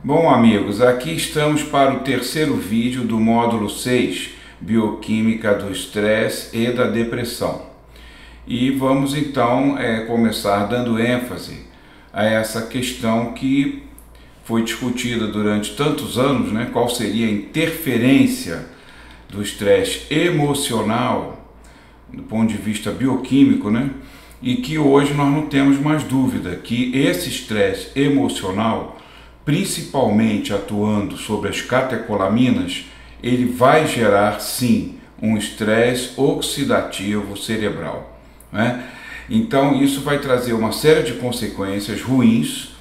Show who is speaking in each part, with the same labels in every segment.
Speaker 1: Bom, amigos, aqui estamos para o terceiro vídeo do módulo 6, Bioquímica do Estresse e da Depressão. E vamos então começar dando ênfase a essa questão que foi discutida durante tantos anos, né? Qual seria a interferência do estresse emocional do ponto de vista bioquímico, né? E que hoje nós não temos mais dúvida que esse estresse emocional, principalmente atuando sobre as catecolaminas, ele vai gerar sim um estresse oxidativo cerebral, né? Então isso vai trazer uma série de consequências ruins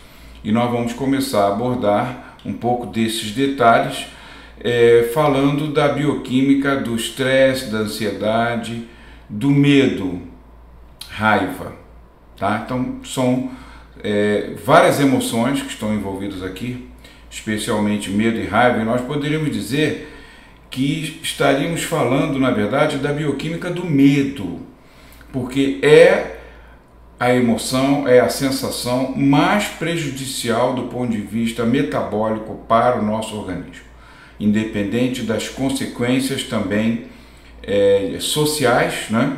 Speaker 1: e nós vamos começar a abordar um pouco desses detalhes, falando da bioquímica do estresse, da ansiedade, do medo, raiva, tá? Então são várias emoções que estão envolvidas aqui, especialmente medo e raiva, e nós poderíamos dizer que estaríamos falando, na verdade, da bioquímica do medo, porque é a emoção, é a sensação mais prejudicial do ponto de vista metabólico para o nosso organismo, independente das consequências também sociais, né?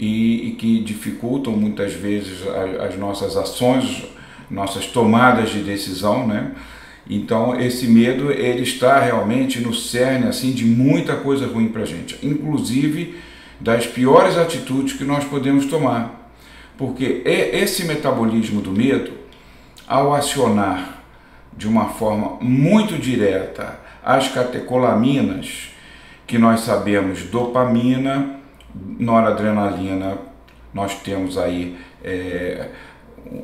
Speaker 1: E que dificultam muitas vezes as nossas ações, nossas tomadas de decisão, né? Então esse medo, ele está realmente no cerne assim de muita coisa ruim para a gente, inclusive das piores atitudes que nós podemos tomar, porque esse metabolismo do medo, ao acionar de uma forma muito direta as catecolaminas, que nós sabemos, dopamina, noradrenalina, nós temos aí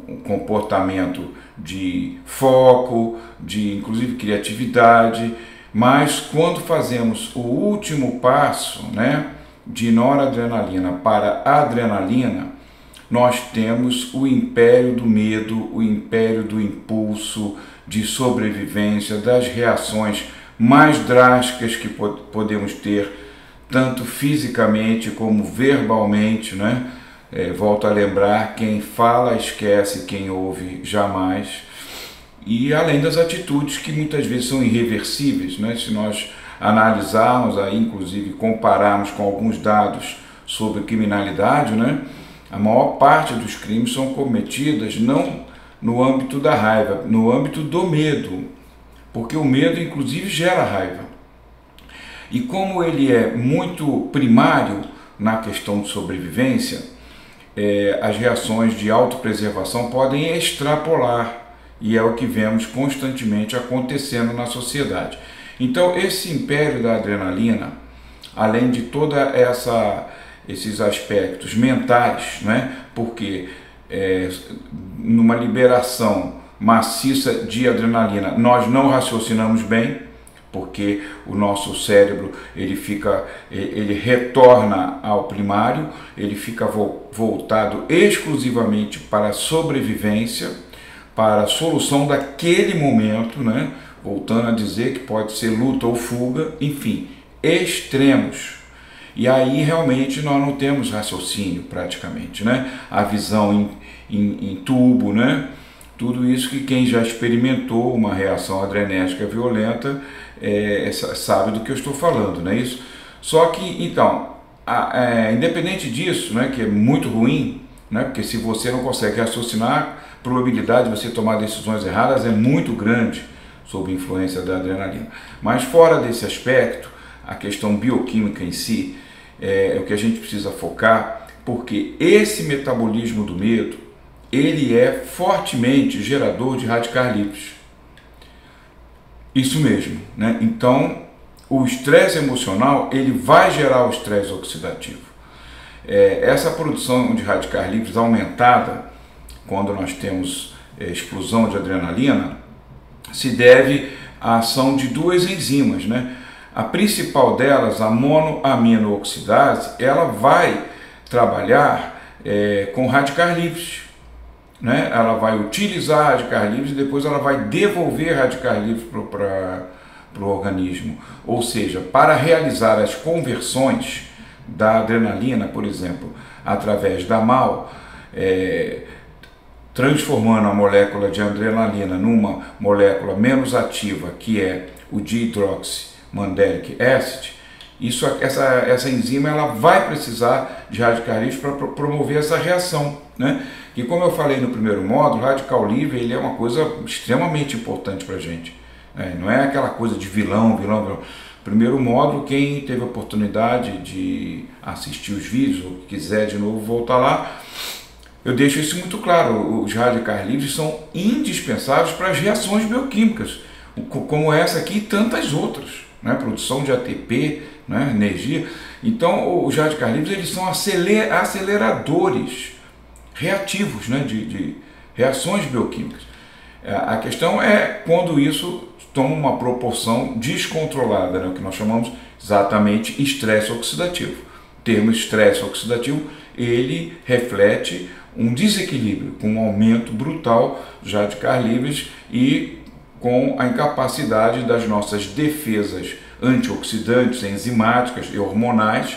Speaker 1: um comportamento de foco, de inclusive criatividade, mas quando fazemos o último passo, né, de noradrenalina para adrenalina, nós temos o império do medo, o império do impulso, de sobrevivência, das reações mais drásticas que podemos ter, tanto fisicamente como verbalmente, né? Volto a lembrar, quem fala esquece, quem ouve jamais. E além das atitudes que muitas vezes são irreversíveis, né? Se nós analisarmos, aí, inclusive compararmos com alguns dados sobre criminalidade, né? A maior parte dos crimes são cometidas não no âmbito da raiva, no âmbito do medo, porque o medo inclusive gera raiva. E como ele é muito primário na questão de sobrevivência, as reações de autopreservação podem extrapolar, e é o que vemos constantemente acontecendo na sociedade. Então esse império da adrenalina, além de toda esses aspectos mentais, né? Porque numa liberação maciça de adrenalina nós não raciocinamos bem, porque o nosso cérebro ele retorna ao primário, ele fica voltado exclusivamente para a sobrevivência, para a solução daquele momento, né? Voltando a dizer que pode ser luta ou fuga, enfim, extremos. E aí realmente nós não temos raciocínio praticamente, né? A visão em tubo, né? Tudo isso que quem já experimentou uma reação adrenérgica violenta sabe do que eu estou falando, não é isso? Só que, então, independente disso, né, que é muito ruim, né, porque se você não consegue raciocinar, a probabilidade de você tomar decisões erradas é muito grande sob influência da adrenalina. Mas fora desse aspecto, a questão bioquímica em si é o que a gente precisa focar, porque esse metabolismo do medo, ele é fortemente gerador de radicais livres. Isso mesmo, né? Então, o estresse emocional, ele vai gerar o estresse oxidativo. Essa produção de radicais livres aumentada, quando nós temos explosão de adrenalina, se deve à ação de duas enzimas, né? A principal delas, a monoaminooxidase, ela vai trabalhar com radicais livres, né? Ela vai utilizar radicais livres e depois ela vai devolver radicais livres para o organismo. Ou seja, para realizar as conversões da adrenalina, por exemplo, através da MAO, transformando a molécula de adrenalina numa molécula menos ativa, que é o dihydroxymandelic acid, essa enzima ela vai precisar de radical livre para promover essa reação, né? E como eu falei no primeiro módulo, o radical livre ele é uma coisa extremamente importante para a gente, né? Não é aquela coisa de vilão. Primeiro módulo, quem teve a oportunidade de assistir os vídeos ou quiser de novo voltar lá, eu deixo isso muito claro. Os radicais livres são indispensáveis para as reações bioquímicas, como essa aqui e tantas outras, né? Produção de ATP, né? Energia. Então, os radicais livres eles são aceleradores reativos, né? de reações bioquímicas. A questão é quando isso toma uma proporção descontrolada, né? O que nós chamamos exatamente estresse oxidativo. O termo estresse oxidativo ele reflete um desequilíbrio, com um aumento brutal dos radicais livres e com a incapacidade das nossas defesas antioxidantes, enzimáticas e hormonais,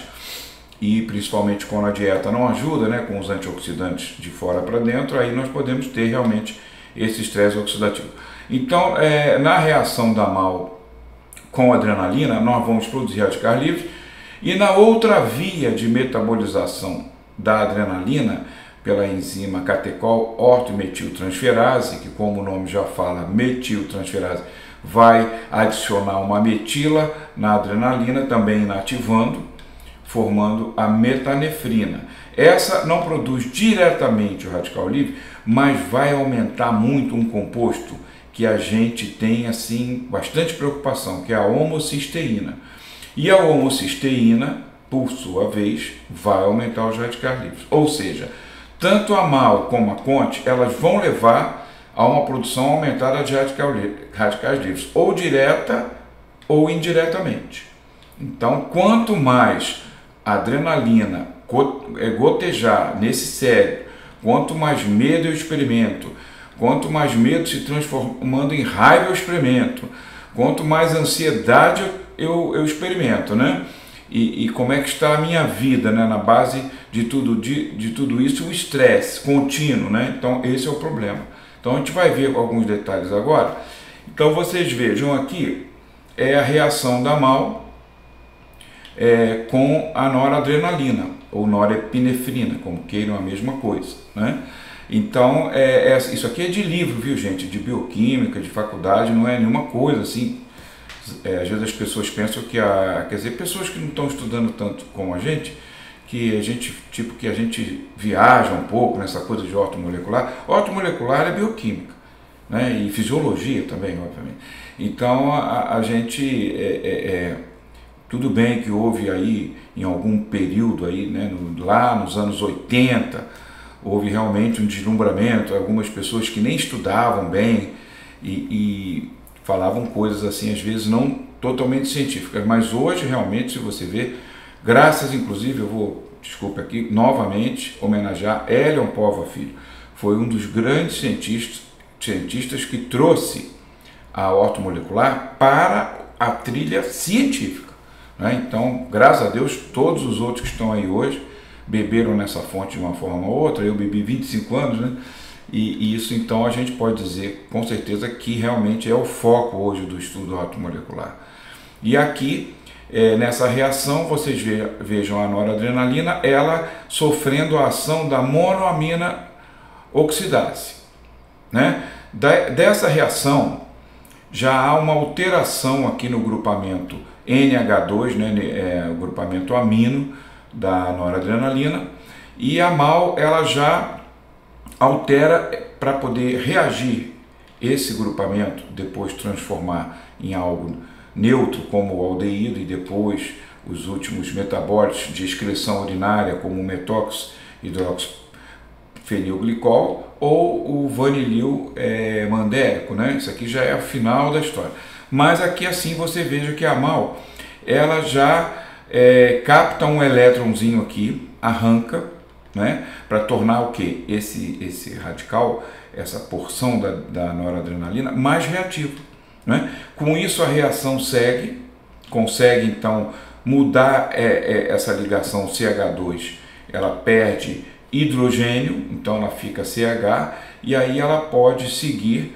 Speaker 1: e principalmente quando a dieta não ajuda, né, com os antioxidantes de fora para dentro, aí nós podemos ter realmente esse estresse oxidativo. Então, na reação da MAO com a adrenalina, nós vamos produzir radicais livres, e na outra via de metabolização da adrenalina, pela enzima catecol ortometiltransferase, que como o nome já fala, metiltransferase, vai adicionar uma metila na adrenalina, também inativando, formando a metanefrina. Essa não produz diretamente o radical livre, mas vai aumentar muito um composto que a gente tem assim bastante preocupação, que é a homocisteína. E a homocisteína, por sua vez, vai aumentar os radicais livres. Ou seja, tanto a MAO como a CONT, elas vão levar a uma produção aumentada de radicais livres, ou direta ou indiretamente. Então, quanto mais adrenalina gotejar nesse cérebro, quanto mais medo eu experimento, quanto mais medo se transformando em raiva eu experimento, quanto mais ansiedade eu experimento, né? E como é que está a minha vida, né? Na base de tudo isso, o estresse contínuo, né? Então esse é o problema. Então a gente vai ver alguns detalhes agora. Então vocês vejam aqui, é a reação da MAO com a noradrenalina, ou norepinefrina, como queiram a mesma coisa, né? Então, isso aqui é de livro, viu, gente? De bioquímica, de faculdade, não é nenhuma coisa assim. Às vezes as pessoas pensam que quer dizer, pessoas que não estão estudando tanto como a gente viaja um pouco nessa coisa de ortomolecular. Ortomolecular é bioquímica, né? E fisiologia também, obviamente. Então, a gente, tudo bem que houve aí, em algum período aí, né, lá nos anos 80, houve realmente um deslumbramento, algumas pessoas que nem estudavam bem e falavam coisas assim, às vezes não totalmente científicas, mas hoje realmente, se você ver, graças inclusive, eu vou, desculpa aqui, novamente homenagear Elion Pova Filho, foi um dos grandes cientistas que trouxe a ortomolecular para a trilha científica, né? Então, graças a Deus, todos os outros que estão aí hoje beberam nessa fonte de uma forma ou outra. Eu bebi 25 anos, né? E isso então a gente pode dizer com certeza que realmente é o foco hoje do estudo ortomolecular. E aqui, nessa reação, vocês vejam a noradrenalina, ela sofrendo a ação da monoamina oxidase, né? Dessa reação já há uma alteração aqui no grupamento NH2, né? O grupamento amino da noradrenalina, e a MAO ela já altera para poder reagir esse grupamento, depois transformar em algo neutro como o aldeído e depois os últimos metabólitos de excreção urinária como o metox hidroxifenilglicol ou o vanilil mandérico, né? Isso aqui já é o final da história. Mas aqui assim você veja que a MAO ela já capta um elétronzinho aqui, arranca, né, para tornar o que? Esse radical, essa porção da noradrenalina mais reativa, né? Com isso a reação consegue então mudar essa ligação CH2, ela perde hidrogênio, então ela fica CH, e aí ela pode seguir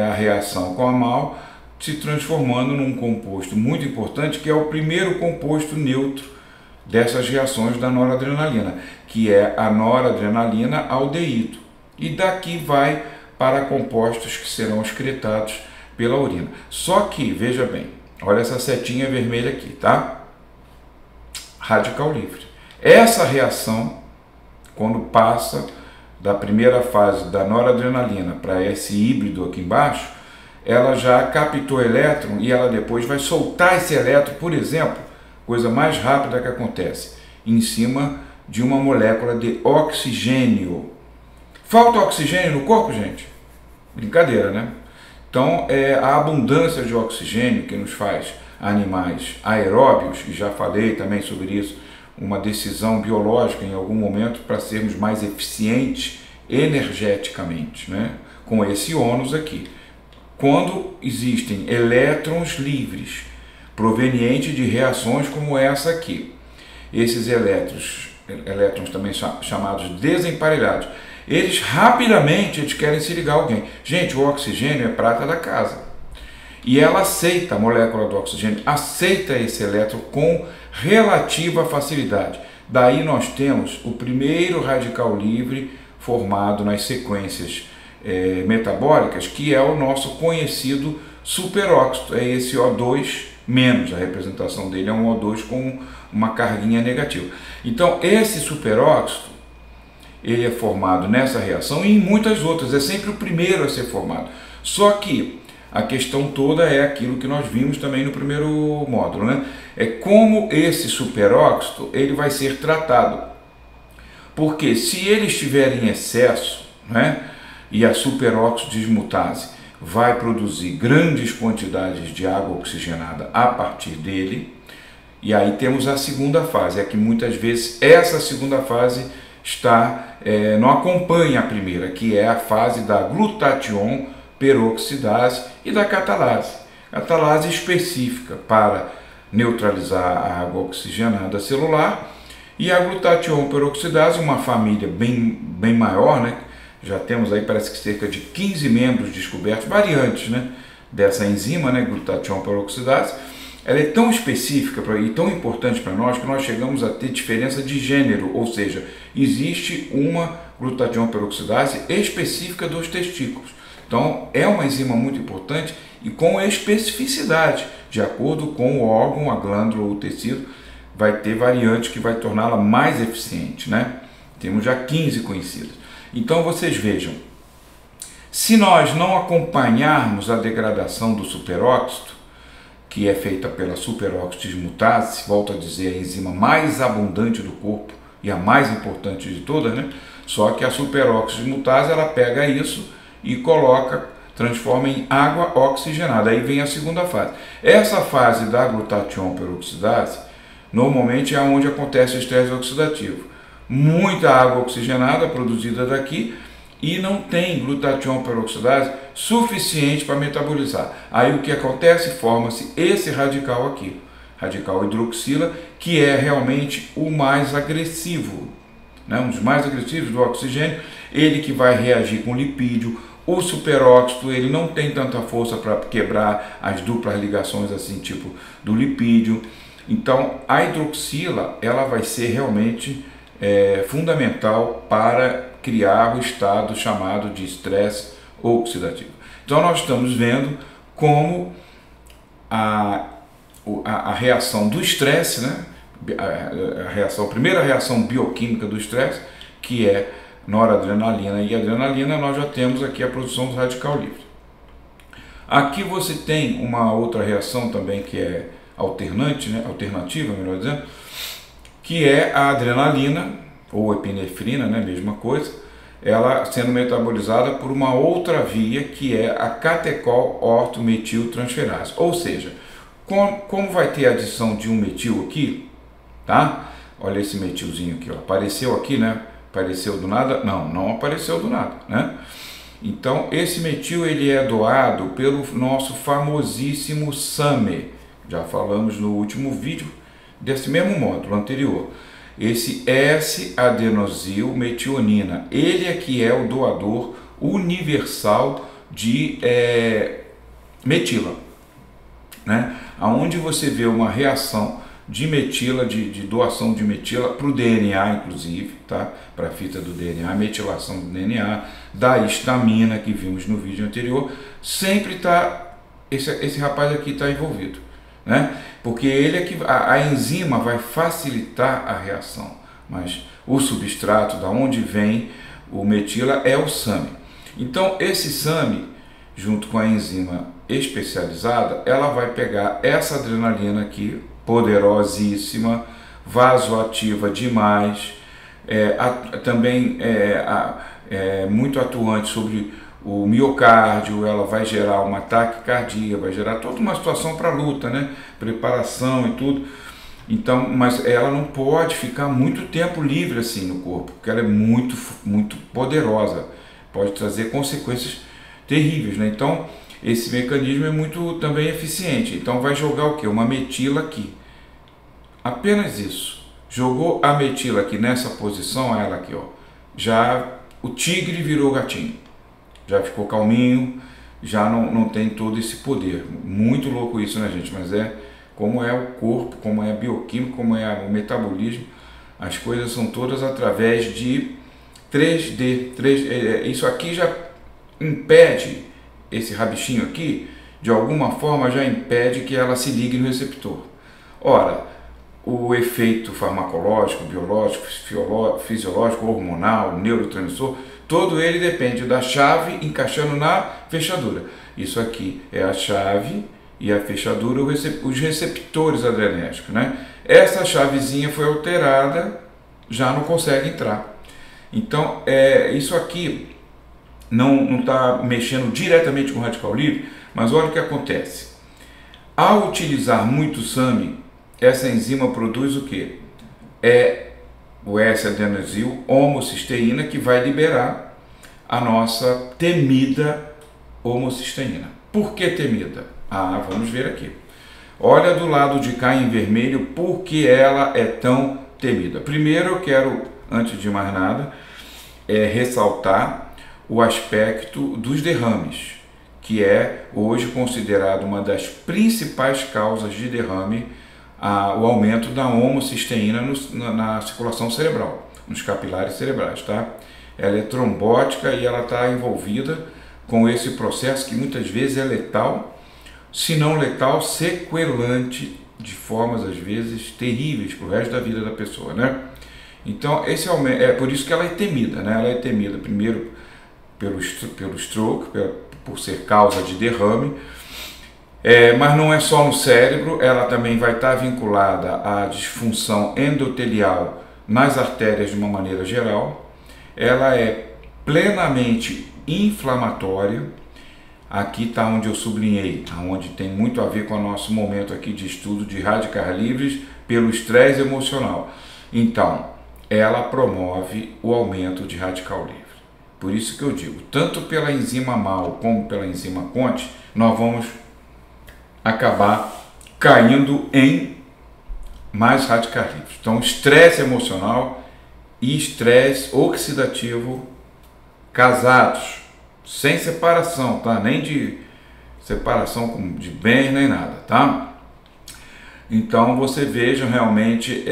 Speaker 1: a reação com a MAO, se transformando num composto muito importante, que é o primeiro composto neutro dessas reações da noradrenalina, que é a noradrenalina aldeído. E daqui vai para compostos que serão excretados pela urina. Só que, veja bem, olha essa setinha vermelha aqui, tá? Radical livre. Essa reação, quando passa da primeira fase da noradrenalina para esse híbrido aqui embaixo, ela já captou elétron e ela depois vai soltar esse elétron, por exemplo, coisa mais rápida que acontece, em cima de uma molécula de oxigênio. Falta oxigênio no corpo, gente? Brincadeira, né? Então, a abundância de oxigênio que nos faz animais aeróbios, e já falei também sobre isso, uma decisão biológica em algum momento para sermos mais eficientes energeticamente, né? Com esse ônus aqui. Quando existem elétrons livres, provenientes de reações como essa aqui, esses elétrons também chamados desemparelhados, eles rapidamente querem se ligar a alguém. Gente, o oxigênio é prata da casa. E ela aceita, a molécula do oxigênio, aceita esse elétron com relativa facilidade. Daí nós temos o primeiro radical livre formado nas sequências metabólicas, que é o nosso conhecido superóxido. É esse O2 menos, a representação dele é um O2 com uma carguinha negativa. Então esse superóxido, ele é formado nessa reação e em muitas outras, é sempre o primeiro a ser formado. Só que a questão toda é aquilo que nós vimos também no primeiro módulo, né? É como esse superóxido ele vai ser tratado. Porque se ele estiver em excesso, né, e a superóxido dismutase vai produzir grandes quantidades de água oxigenada a partir dele, e aí temos a segunda fase, é que muitas vezes essa segunda fase não acompanha a primeira, que é a fase da glutatión peroxidase e da catalase. Catalase específica para neutralizar a água oxigenada celular, e a glutatión peroxidase, uma família bem maior, né? Já temos aí, parece que cerca de 15 membros descobertos, variantes, né, dessa enzima, né, glutatión peroxidase. Ela é tão específica e tão importante para nós que nós chegamos a ter diferença de gênero, ou seja, existe uma glutatión peroxidase específica dos testículos. Então, é uma enzima muito importante e com especificidade, de acordo com o órgão, a glândula ou o tecido, vai ter variante que vai torná-la mais eficiente, né? Temos já 15 conhecidas. Então, vocês vejam, se nós não acompanharmos a degradação do superóxido, que é feita pela superóxido dismutase, volto a dizer, a enzima mais abundante do corpo e a mais importante de todas, né? Só que a superóxido dismutase, ela pega isso e transforma em água oxigenada. Aí vem a segunda fase. Essa fase da glutatión peroxidase, normalmente é onde acontece o estresse oxidativo. Muita água oxigenada produzida daqui e não tem glutatión peroxidase suficiente para metabolizar. Aí o que acontece? Forma-se esse radical aqui, radical hidroxila, que é realmente o mais agressivo, né? Um dos mais agressivos do oxigênio, ele que vai reagir com lipídio. O superóxido, ele não tem tanta força para quebrar as duplas ligações assim, tipo do lipídio. Então a hidroxila, ela vai ser realmente fundamental para criar o estado chamado de estresse oxidativo. Então nós estamos vendo como a reação do estresse, né? A primeira reação bioquímica do estresse, que é noradrenalina e adrenalina, nós já temos aqui a produção do radical livre. Aqui você tem uma outra reação também que é alternante, né? Alternativa, melhor dizendo, que é a adrenalina, ou epinefrina, né? Mesma coisa, ela sendo metabolizada por uma outra via, que é a catecol-ortometiltransferase. Ou seja, como vai ter adição de um metil aqui, tá? Olha esse metilzinho aqui, ó. Apareceu aqui, né? Apareceu do nada? Não, não apareceu do nada, né? Então, esse metil, ele é doado pelo nosso famosíssimo SAMe. Já falamos no último vídeo desse mesmo módulo anterior. Esse S-adenosilmetionina, ele é que é o doador universal de metila, né? Onde você vê uma reação de metila, de doação de metila para o DNA, inclusive, tá? Para a fita do DNA, metilação do DNA, da histamina que vimos no vídeo anterior, sempre está, esse rapaz aqui está envolvido, né? Porque ele é que a enzima vai facilitar a reação, mas o substrato, da onde vem o metila, é o SAMe. Então esse SAMe, junto com a enzima especializada, ela vai pegar essa adrenalina aqui, poderosíssima, vasoativa demais, também muito atuante sobre o miocárdio, ela vai gerar uma taquicardia, vai gerar toda uma situação para luta, né? Preparação e tudo. Então, mas ela não pode ficar muito tempo livre assim no corpo, porque ela é muito, muito poderosa, pode trazer consequências terríveis, né? Então, esse mecanismo é muito também eficiente. Então vai jogar o que? Uma metila aqui. Apenas isso. Jogou a metila aqui nessa posição, ela aqui, ó. Já o tigre virou gatinho. Já ficou calminho, já não tem todo esse poder. Muito louco isso, né, gente? Mas como é o corpo, como é a bioquímica, como é o metabolismo. As coisas são todas através de 3D. Isso aqui já impede, esse rabichinho aqui, de alguma forma já impede que ela se ligue no receptor. Ora, o efeito farmacológico, biológico, fisiológico, hormonal, neurotransmissor, todo ele depende da chave encaixando na fechadura. Isso aqui é a chave e a fechadura, os receptores adrenérgicos, né? Essa chavezinha foi alterada, já não consegue entrar. Então, isso aqui não está mexendo diretamente com o radical livre, mas olha o que acontece. Ao utilizar muito SAMe, essa enzima produz o que? O S-adenosil-homocisteína, que vai liberar a nossa temida homocisteína. Por que temida? Vamos ver aqui. Olha do lado de cá em vermelho por que ela é tão temida. Primeiro eu quero, antes de mais nada, ressaltar o aspecto dos derrames, que é hoje considerado uma das principais causas de derrame, o aumento da homocisteína na circulação cerebral, nos capilares cerebrais, tá? Ela é trombótica e ela está envolvida com esse processo que muitas vezes é letal, se não letal, sequelante, de formas às vezes terríveis para o resto da vida da pessoa, né? Então esse é por isso que ela é temida, né? Ela é temida primeiro pelo stroke, por ser causa de derrame, mas não é só no cérebro, ela também vai estar vinculada à disfunção endotelial nas artérias de uma maneira geral, ela é plenamente inflamatória. Aqui está onde eu sublinhei, onde tem muito a ver com o nosso momento aqui de estudo de radicais livres pelo estresse emocional. Então, ela promove o aumento de radical livre. Por isso que eu digo, tanto pela enzima MAO como pela enzima CONT, nós vamos acabar caindo em mais radicais livres. Então, estresse emocional e estresse oxidativo casados, sem separação, tá? Nem de separação de bens, nem nada, tá? Então, você veja realmente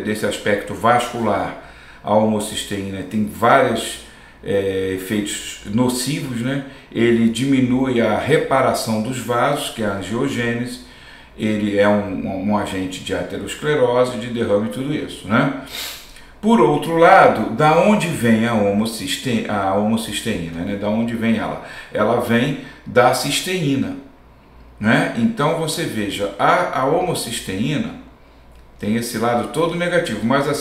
Speaker 1: desse aspecto vascular. A homocisteína tem vários efeitos nocivos, né? Ele diminui a reparação dos vasos, que é a angiogênese, ele é um agente de aterosclerose, de derrame e tudo isso, né? Por outro lado, da onde vem a homocisteína, né? Da onde vem ela? Ela vem da cisteína, né? Então você veja, a homocisteína tem esse lado todo negativo, mas a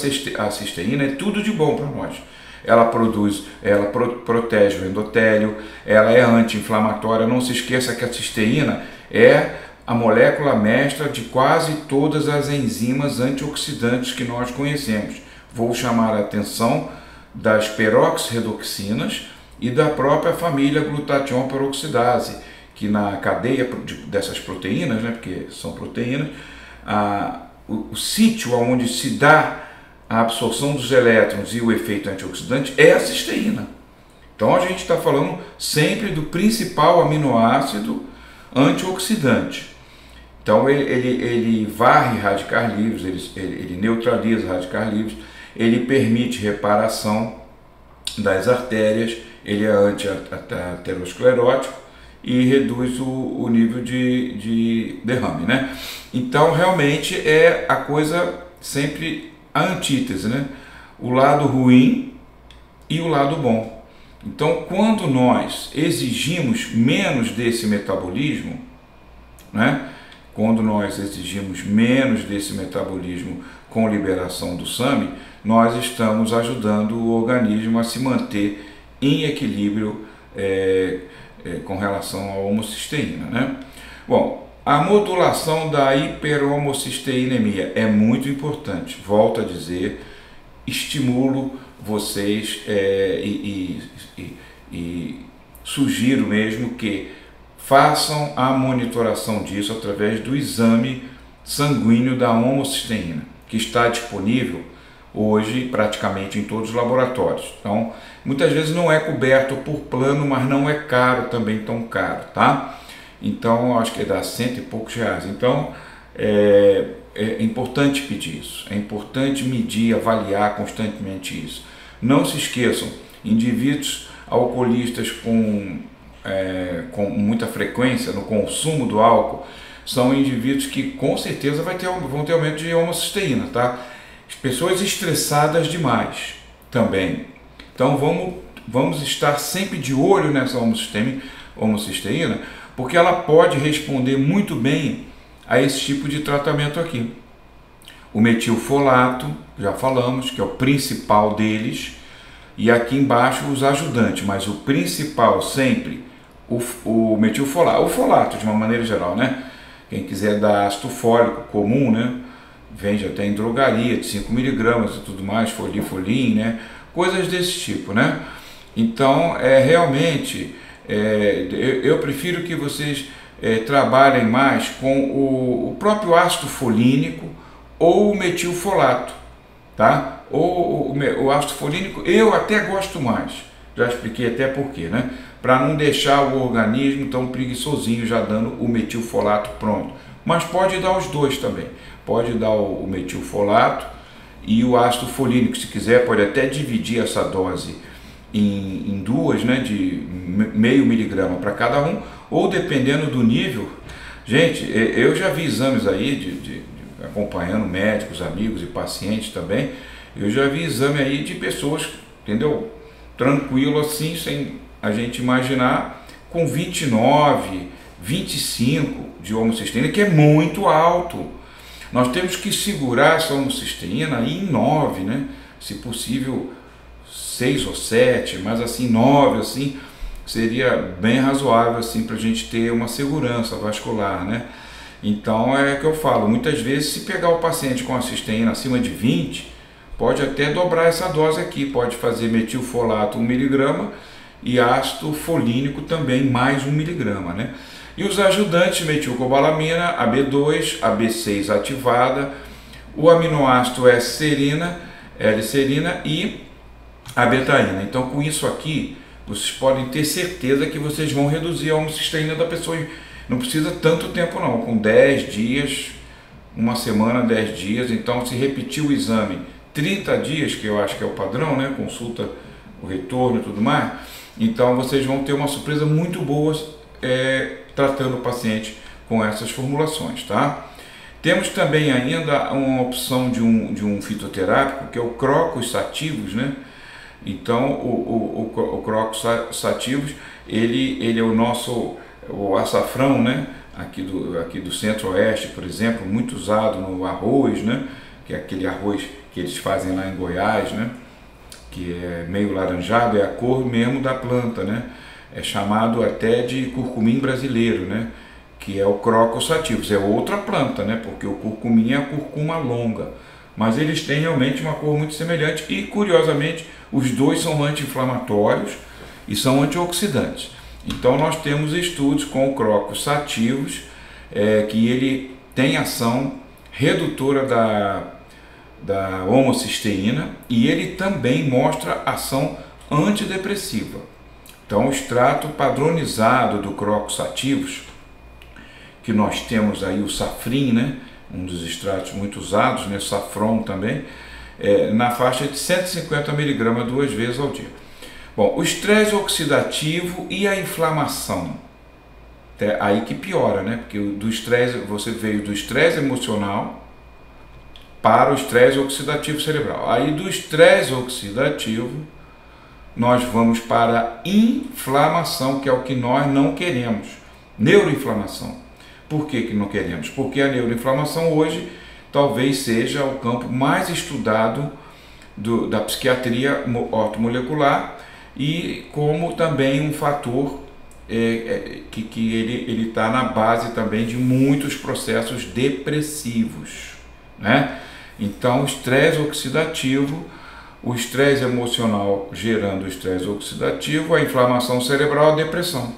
Speaker 1: cisteína é tudo de bom para nós. Ela protege o endotélio, ela é anti-inflamatória. Não se esqueça que a cisteína é a molécula mestra de quase todas as enzimas antioxidantes que nós conhecemos. Vou chamar a atenção das peroxirredoxinas e da própria família glutatión peroxidase, que na cadeia dessas proteínas, né, porque são proteínas, o sítio onde se dá a absorção dos elétrons e o efeito antioxidante é a cisteína. Então a gente está falando sempre do principal aminoácido antioxidante. Então ele varre radicais livres, ele neutraliza radicais livres, ele permite reparação das artérias, ele é anti-aterosclerótico e reduz o nível de derrame, né? Então realmente é a coisa sempre a antítese, né? O lado ruim e o lado bom. Então quando nós exigimos menos desse metabolismo, né? Quando nós exigimos menos desse metabolismo com liberação do SAMe, nós estamos ajudando o organismo a se manter em equilíbrio com relação à homocisteína, né? Bom, a modulação da hiperhomocisteinemia é muito importante. Volto a dizer, estimulo vocês e sugiro mesmo que façam a monitoração disso através do exame sanguíneo da homocisteína, que está disponível hoje praticamente em todos os laboratórios. Então, muitas vezes não é coberto por plano, mas não é caro também, tão caro, tá? Então, acho que dá R$100 e poucos. Então, é importante pedir isso, é importante medir, avaliar constantemente isso. Não se esqueçam, indivíduos alcoolistas com muita frequência no consumo do álcool são indivíduos que com certeza vão ter aumento de homocisteína, tá? Pessoas estressadas demais também. Então vamos estar sempre de olho nessa homocisteína, porque ela pode responder muito bem a esse tipo de tratamento aqui. O metilfolato, já falamos, que é o principal deles, e aqui embaixo os ajudantes, mas o principal sempre o metilfolato, o folato de uma maneira geral, né? Quem quiser dar ácido fólico comum, né? Vende até em drogaria de 5 mg e tudo mais, folim, né? Coisas desse tipo, né? Então, realmente, eu prefiro que vocês trabalhem mais com o próprio ácido folínico ou o metilfolato, tá? Ou o ácido folínico eu até gosto mais, já expliquei até porquê, né? Para não deixar o organismo tão preguiçosinho já dando o metilfolato pronto. Mas pode dar os dois também. Pode dar o metilfolato e o ácido folínico, se quiser, pode até dividir essa dose em duas, né, de meio miligrama para cada um, ou dependendo do nível. Gente, eu já vi exames aí, acompanhando médicos, amigos e pacientes também, eu já vi exame aí de pessoas, entendeu? Tranquilo assim, sem a gente imaginar, com 29, 25 de homocisteína, que é muito alto. Nós temos que segurar essa homocisteína aí em 9, né? Se possível 6 ou 7, mas assim 9 assim, seria bem razoável assim, para a gente ter uma segurança vascular, né? Então é que eu falo, muitas vezes se pegar o paciente com a cisteína acima de 20, pode até dobrar essa dose aqui, pode fazer metilfolato 1 mg e ácido folínico também mais 1 mg, né? E os ajudantes, metilcobalamina, a B2, a B6 ativada, o aminoácido S-serina, L-serina e a betaína. Então com isso aqui, vocês podem ter certeza que vocês vão reduzir a homocisteína da pessoa. Não precisa tanto tempo não, com 10 dias, uma semana, 10 dias. Então se repetir o exame 30 dias, que eu acho que é o padrão, né? Consulta o retorno e tudo mais. Então vocês vão ter uma surpresa muito boa tratando o paciente com essas formulações, tá? Temos também ainda uma opção de um fitoterápico, que é o Crocus sativus, né? Então o Crocus sativus, ele é o açafrão, né? Aqui do centro-oeste, por exemplo, muito usado no arroz, né? Que é aquele arroz que eles fazem lá em Goiás, né? Que é meio laranjado, é a cor mesmo da planta, né? É chamado até de curcumim brasileiro, né? Que é o Crocus sativus, é outra planta, né? Porque o curcumim é a curcuma longa, mas eles têm realmente uma cor muito semelhante e, curiosamente, os dois são anti-inflamatórios e são antioxidantes. Então nós temos estudos com o Crocus sativus, que ele tem ação redutora da homocisteína e ele também mostra ação antidepressiva. Então, o extrato padronizado do Crocus sativus, que nós temos aí o safrim, né? Um dos extratos muito usados, né? Safron também, na faixa de 150 mg 2 vezes ao dia. Bom, o estresse oxidativo e a inflamação, aí que piora, né? Porque do estresse, você veio do estresse emocional para o estresse oxidativo cerebral. Aí do estresse oxidativo nós vamos para a inflamação, que é o que nós não queremos. Neuroinflamação. Por que não queremos? Porque a neuroinflamação hoje talvez seja o campo mais estudado da psiquiatria ortomolecular, e como também um fator que ele está na base também de muitos processos depressivos, né? Então, o estresse oxidativo, o estresse emocional gerando o estresse oxidativo, a inflamação cerebral, a depressão.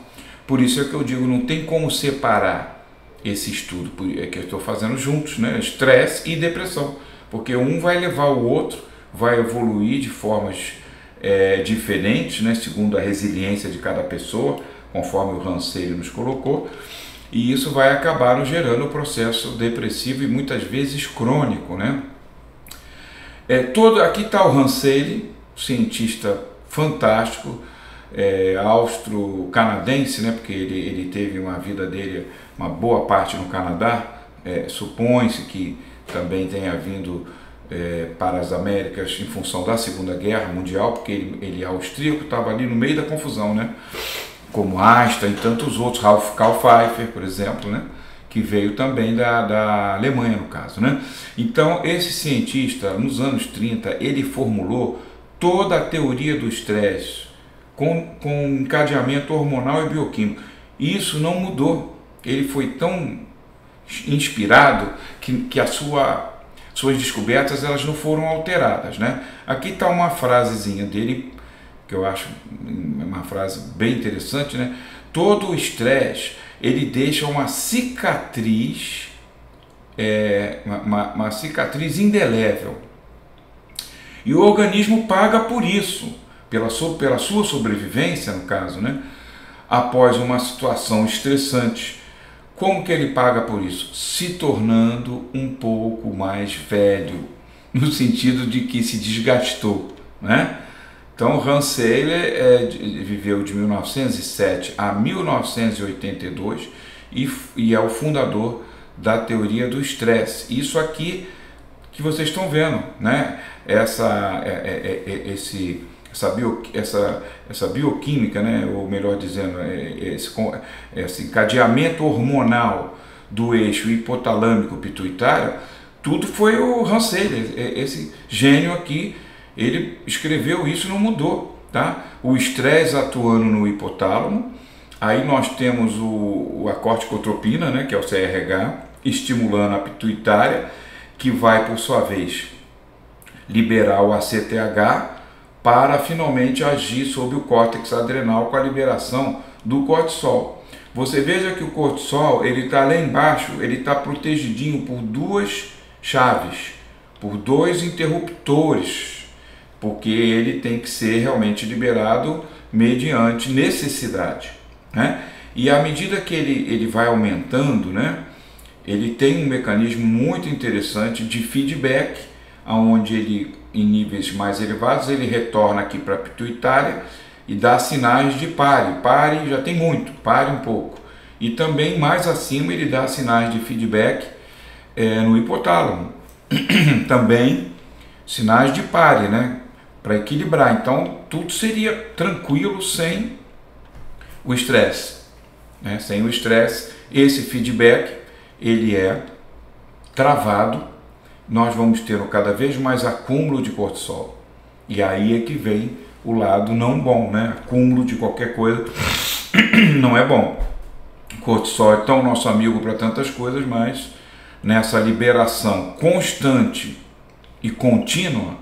Speaker 1: Por isso é que eu digo, não tem como separar esse estudo, é que eu estou fazendo juntos, né? Estresse e depressão, porque um vai levar o outro, vai evoluir de formas diferentes, né? Segundo a resiliência de cada pessoa, conforme o Ranselli nos colocou, e isso vai acabar nos gerando o processo depressivo e muitas vezes crônico, né? Aqui está o Ranselli, cientista fantástico, austro-canadense, né? Porque ele teve uma vida dele, uma boa parte no Canadá, supõe-se que também tenha vindo para as Américas em função da Segunda Guerra Mundial, porque ele austríaco, estava ali no meio da confusão, né? Como Einstein e tantos outros, Karl Pfeiffer, por exemplo, né? Que veio também da Alemanha, no caso, né? Então, esse cientista, nos anos 30, ele formulou toda a teoria do estresse com encadeamento hormonal e bioquímico. E isso não mudou. Ele foi tão inspirado que suas descobertas elas não foram alteradas, né? Aqui está uma frasezinha dele, que eu acho uma frase bem interessante, né? Todo o estresse, ele deixa uma cicatriz, uma cicatriz indelével. E o organismo paga por isso, pela sua sobrevivência, no caso, né? Após uma situação estressante. Como que ele paga por isso? Se tornando um pouco mais velho, no sentido de que se desgastou, né? Então, Ranselli viveu de 1907 a 1982 e é o fundador da teoria do estresse. Isso aqui que vocês estão vendo, né? Essa bioquímica, né? Ou melhor dizendo, esse encadeamento hormonal do eixo hipotalâmico pituitário, tudo foi o Ranselli, esse gênio aqui. Ele escreveu isso e não mudou, tá? O estresse atuando no hipotálamo, aí nós temos a corticotropina, né, que é o CRH, estimulando a pituitária, que vai, por sua vez, liberar o ACTH para finalmente agir sobre o córtex adrenal com a liberação do cortisol. Você veja que o cortisol, ele está lá embaixo, ele está protegidinho por duas chaves, por dois interruptores, porque ele tem que ser realmente liberado mediante necessidade, né? E à medida que ele vai aumentando, né, ele tem um mecanismo muito interessante de feedback, onde ele, em níveis mais elevados, ele retorna aqui para a pituitária e dá sinais de pare, já tem muito, pare um pouco. E também mais acima ele dá sinais de feedback no hipotálamo, também sinais de pare, né? Para equilibrar. Então, tudo seria tranquilo sem o estresse, né? Sem o estresse, esse feedback, ele é travado, nós vamos ter cada vez mais acúmulo de cortisol. E aí é que vem o lado não bom, né? Acúmulo de qualquer coisa não é bom. Cortisol é tão nosso amigo para tantas coisas, mas nessa liberação constante e contínua,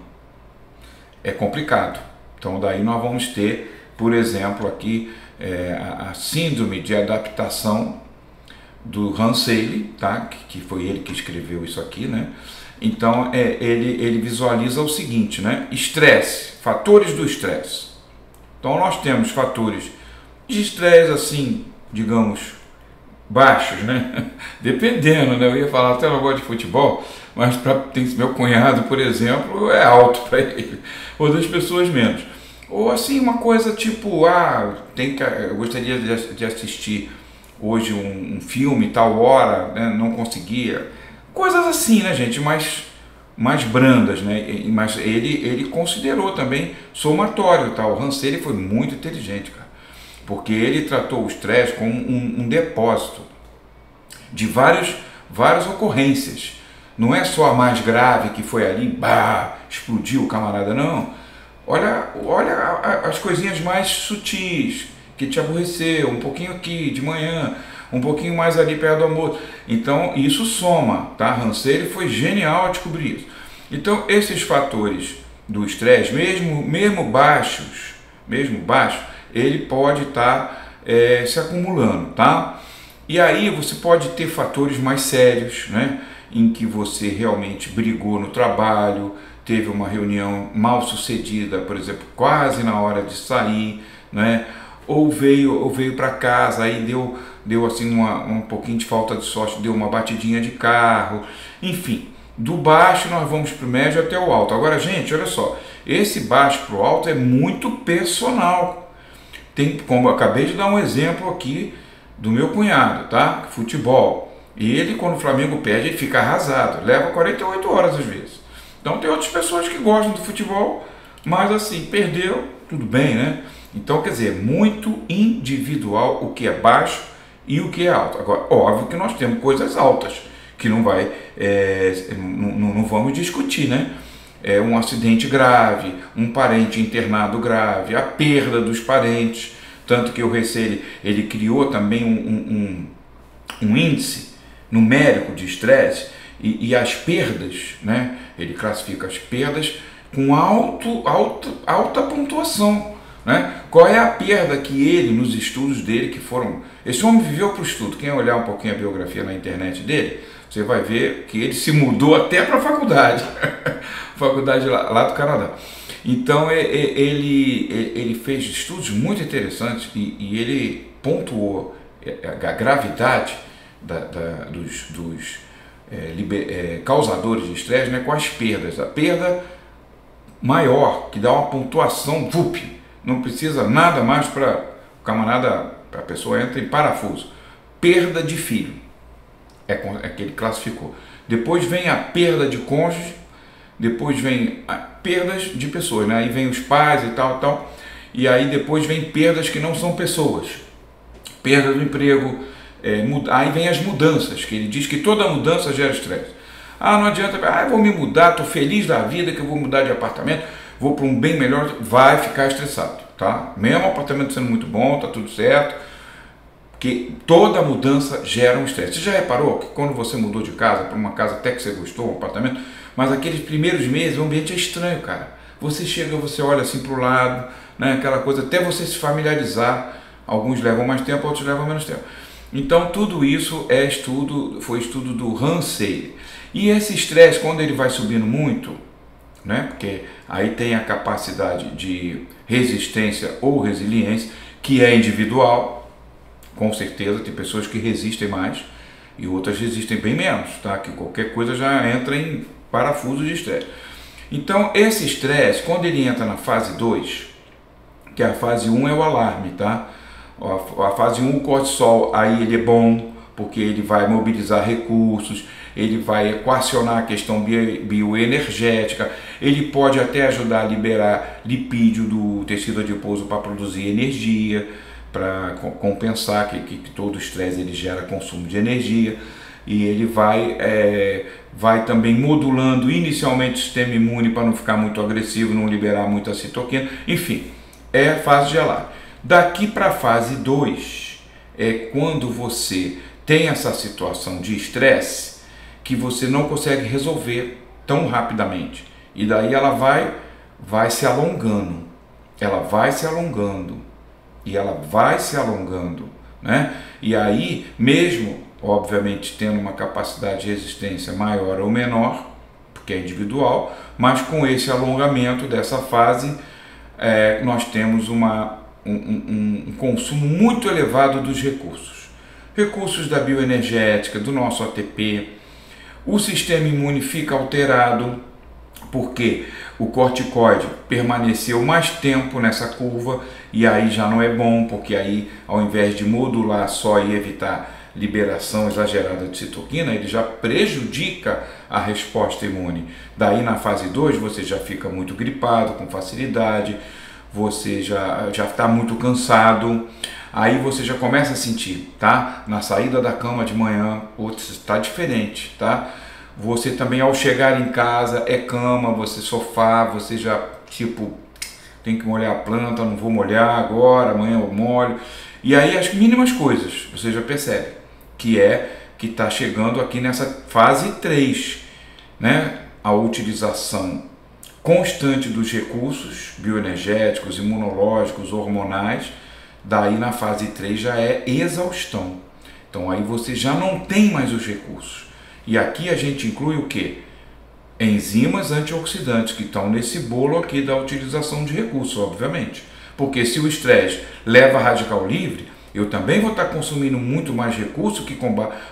Speaker 1: é complicado. Então daí nós vamos ter, por exemplo, aqui a síndrome de adaptação do Ranselli, tá? Que foi ele que escreveu isso aqui, né? Então ele visualiza o seguinte, né? Estresse, fatores do estresse. Então nós temos fatores de estresse assim, digamos, baixos, né? Dependendo, né? Eu ia falar até eu gosto de futebol, mas tem meu cunhado, por exemplo, é alto para ele, outras pessoas menos. Ou assim, uma coisa tipo, eu gostaria de assistir hoje um filme, tal hora, né? Não conseguia. Coisas assim, né, gente? Mais brandas, né? Mas ele considerou também somatório, tá? O Hans ele foi muito inteligente, cara, porque ele tratou o estresse como um depósito de várias ocorrências. Não é só a mais grave que foi ali, explodiu o camarada, não. Olha as coisinhas mais sutis que te aborreceu, um pouquinho aqui de manhã, um pouquinho mais ali perto do almoço. Então isso soma, tá? Hanselli foi genial a descobrir isso. Então esses fatores do estresse, mesmo baixo, ele pode estar se acumulando, tá? E aí você pode ter fatores mais sérios, né? Em que você realmente brigou no trabalho, teve uma reunião mal sucedida, por exemplo, quase na hora de sair, né? Ou veio para casa, aí deu assim um pouquinho de falta de sorte, deu uma batidinha de carro, enfim. Do baixo nós vamos para o médio até o alto. Agora, gente, olha só, esse baixo para o alto é muito personal. Como eu acabei de dar um exemplo aqui do meu cunhado, tá? Futebol. E ele, quando o Flamengo perde, ele fica arrasado. Leva 48 horas às vezes. Então tem outras pessoas que gostam do futebol, mas assim, perdeu, tudo bem, né? Então, quer dizer, muito individual o que é baixo e o que é alto. Agora, óbvio que nós temos coisas altas, que não vamos discutir, né? Um acidente grave, um parente internado grave, a perda dos parentes. Tanto que o Receire, ele criou também um índice numérico de estresse e as perdas, né? Ele classifica as perdas com alta pontuação, né? Qual é a perda que ele, nos estudos dele, que foram... Esse homem viveu para o estudo. Quem olhar um pouquinho a biografia na internet dele, você vai ver que ele se mudou até para a faculdade, faculdade lá do Canadá. Então ele fez estudos muito interessantes e ele pontuou a gravidade dos causadores de estresse, né, com as perdas. A perda maior, que dá uma pontuação VUP, não precisa nada mais para o camarada, a pessoa entra em parafuso. Perda de filho, é que ele classificou. Depois vem a perda de cônjuge, depois vem perdas de pessoas, né? Aí vem os pais e tal, e aí depois vem perdas que não são pessoas, perda do emprego, aí vem as mudanças, que ele diz que toda mudança gera estresse. Não adianta, eu vou me mudar, estou feliz da vida que eu vou mudar de apartamento, vou para um bem melhor, vai ficar estressado, tá? Mesmo o apartamento sendo muito bom, tá tudo certo, que toda mudança gera um estresse. Você já reparou que quando você mudou de casa para uma casa até que você gostou, um apartamento, mas aqueles primeiros meses o ambiente é estranho, cara. Você chega, você olha assim para o lado, né, aquela coisa, até você se familiarizar. Alguns levam mais tempo, outros levam menos tempo. Então tudo isso foi estudo do Hanselli. E esse estresse, quando ele vai subindo muito, né, porque aí tem a capacidade de resistência ou resiliência, que é individual, com certeza, tem pessoas que resistem mais e outras resistem bem menos, tá? Que qualquer coisa já entra em parafuso de estresse. Então esse estresse, quando ele entra na fase 2, que a fase 1 é o alarme, tá? A fase 1, o cortisol, aí ele é bom, porque ele vai mobilizar recursos, ele vai equacionar a questão bioenergética, ele pode até ajudar a liberar lipídio do tecido adiposo para produzir energia, para compensar que todo estresse ele gera consumo de energia, e ele vai também modulando inicialmente o sistema imune para não ficar muito agressivo, não liberar muita citoquina, enfim, é a fase de alarme. Daqui para a fase 2 é quando você tem essa situação de estresse que você não consegue resolver tão rapidamente, e daí ela vai se alongando, e ela vai se alongando, né? E aí, mesmo, obviamente, tendo uma capacidade de resistência maior ou menor, porque é individual, mas com esse alongamento dessa fase, nós temos um consumo muito elevado dos recursos. Recursos da bioenergética, do nosso ATP, o sistema imune fica alterado, porque o corticoide permaneceu mais tempo nessa curva e aí já não é bom, porque aí ao invés de modular só e evitar liberação exagerada de citoquina, ele já prejudica a resposta imune. Daí na fase 2 você já fica muito gripado com facilidade, você já está muito cansado, aí você já começa a sentir, tá? Na saída da cama de manhã, putz, está diferente, tá? Você também ao chegar em casa é cama, você sofá, você já tipo tem que molhar a planta, não vou molhar agora, amanhã eu molho. E aí as mínimas coisas, você já percebe que está chegando aqui nessa fase 3, né? A utilização constante dos recursos bioenergéticos, imunológicos, hormonais. Daí na fase 3 já é exaustão. Então aí você já não tem mais os recursos. E aqui a gente inclui o que? Enzimas antioxidantes, que estão nesse bolo aqui da utilização de recursos, obviamente. Porque se o estresse leva a radical livre, eu também vou estar consumindo muito mais recurso que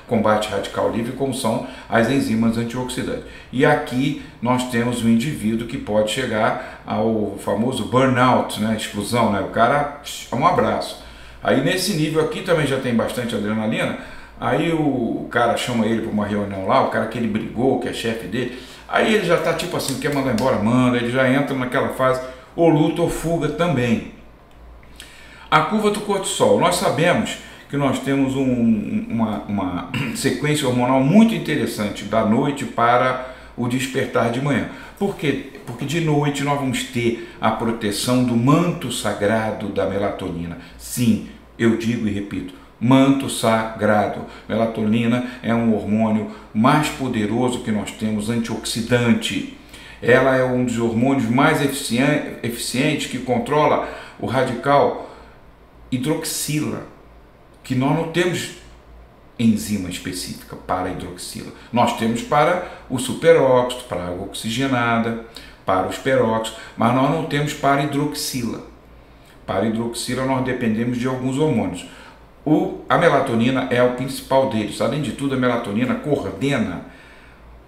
Speaker 1: combate radical livre, como são as enzimas antioxidantes. E aqui nós temos um indivíduo que pode chegar ao famoso burnout, né? Exclusão, né? O cara, um abraço. Aí nesse nível aqui também já tem bastante adrenalina. Aí o cara chama ele para uma reunião lá, o cara que ele brigou, que é chefe dele, aí ele já está tipo assim, quer mandar embora, manda, ele já entra naquela fase, ou luta ou fuga também. A curva do cortisol, nós sabemos que nós temos uma sequência hormonal muito interessante da noite para o despertar de manhã. Por quê? Porque de noite nós vamos ter a proteção do manto sagrado da melatonina. Sim, eu digo e repito, manto sagrado. Melatonina é um hormônio mais poderoso que nós temos, antioxidante. Ela é um dos hormônios mais eficientes que controla o radical hidroxila, que nós não temos enzima específica para a hidroxila. Nós temos para o superóxido, para a água oxigenada, para os peróxidos, mas nós não temos para a hidroxila. Para a hidroxila nós dependemos de alguns hormônios. A melatonina é o principal deles. Além de tudo, a melatonina coordena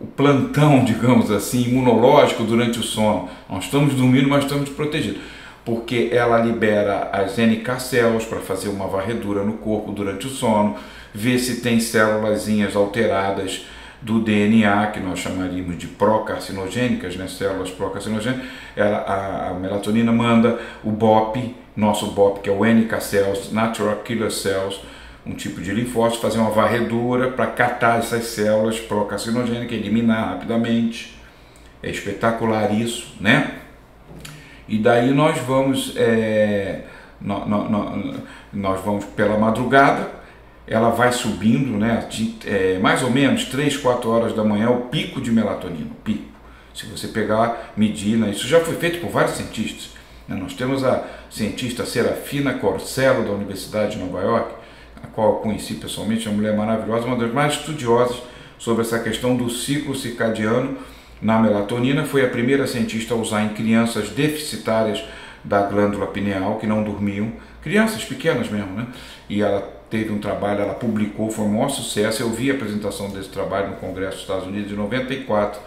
Speaker 1: o plantão, digamos assim, imunológico durante o sono. Nós estamos dormindo, mas estamos protegidos, porque ela libera as NK cells para fazer uma varredura no corpo durante o sono, ver se tem célulazinhas alteradas do DNA, que nós chamaríamos de procarcinogênicas, né? Células procarcinogênicas. A melatonina manda o BOP, nosso BOP, que é o NK cells, Natural Killer Cells, um tipo de linfócito, fazer uma varredura para catar essas células procarcinogênicas, eliminar rapidamente. É espetacular isso, né? E daí nós vamos, nós vamos pela madrugada, ela vai subindo, né, mais ou menos 3, 4 horas da manhã, o pico de melatonina, o pico. Se você pegar, medir, né, isso já foi feito por vários cientistas. Né? Nós temos a cientista Serafina Corsello, da Universidade de Nova York, a qual eu conheci pessoalmente, uma mulher maravilhosa, uma das mais estudiosas sobre essa questão do ciclo circadiano na melatonina. Foi a primeira cientista a usar em crianças deficitárias da glândula pineal, que não dormiam, crianças pequenas mesmo, né? E ela teve um trabalho, ela publicou, foi um maior sucesso. Eu vi a apresentação desse trabalho no Congresso dos Estados Unidos em 94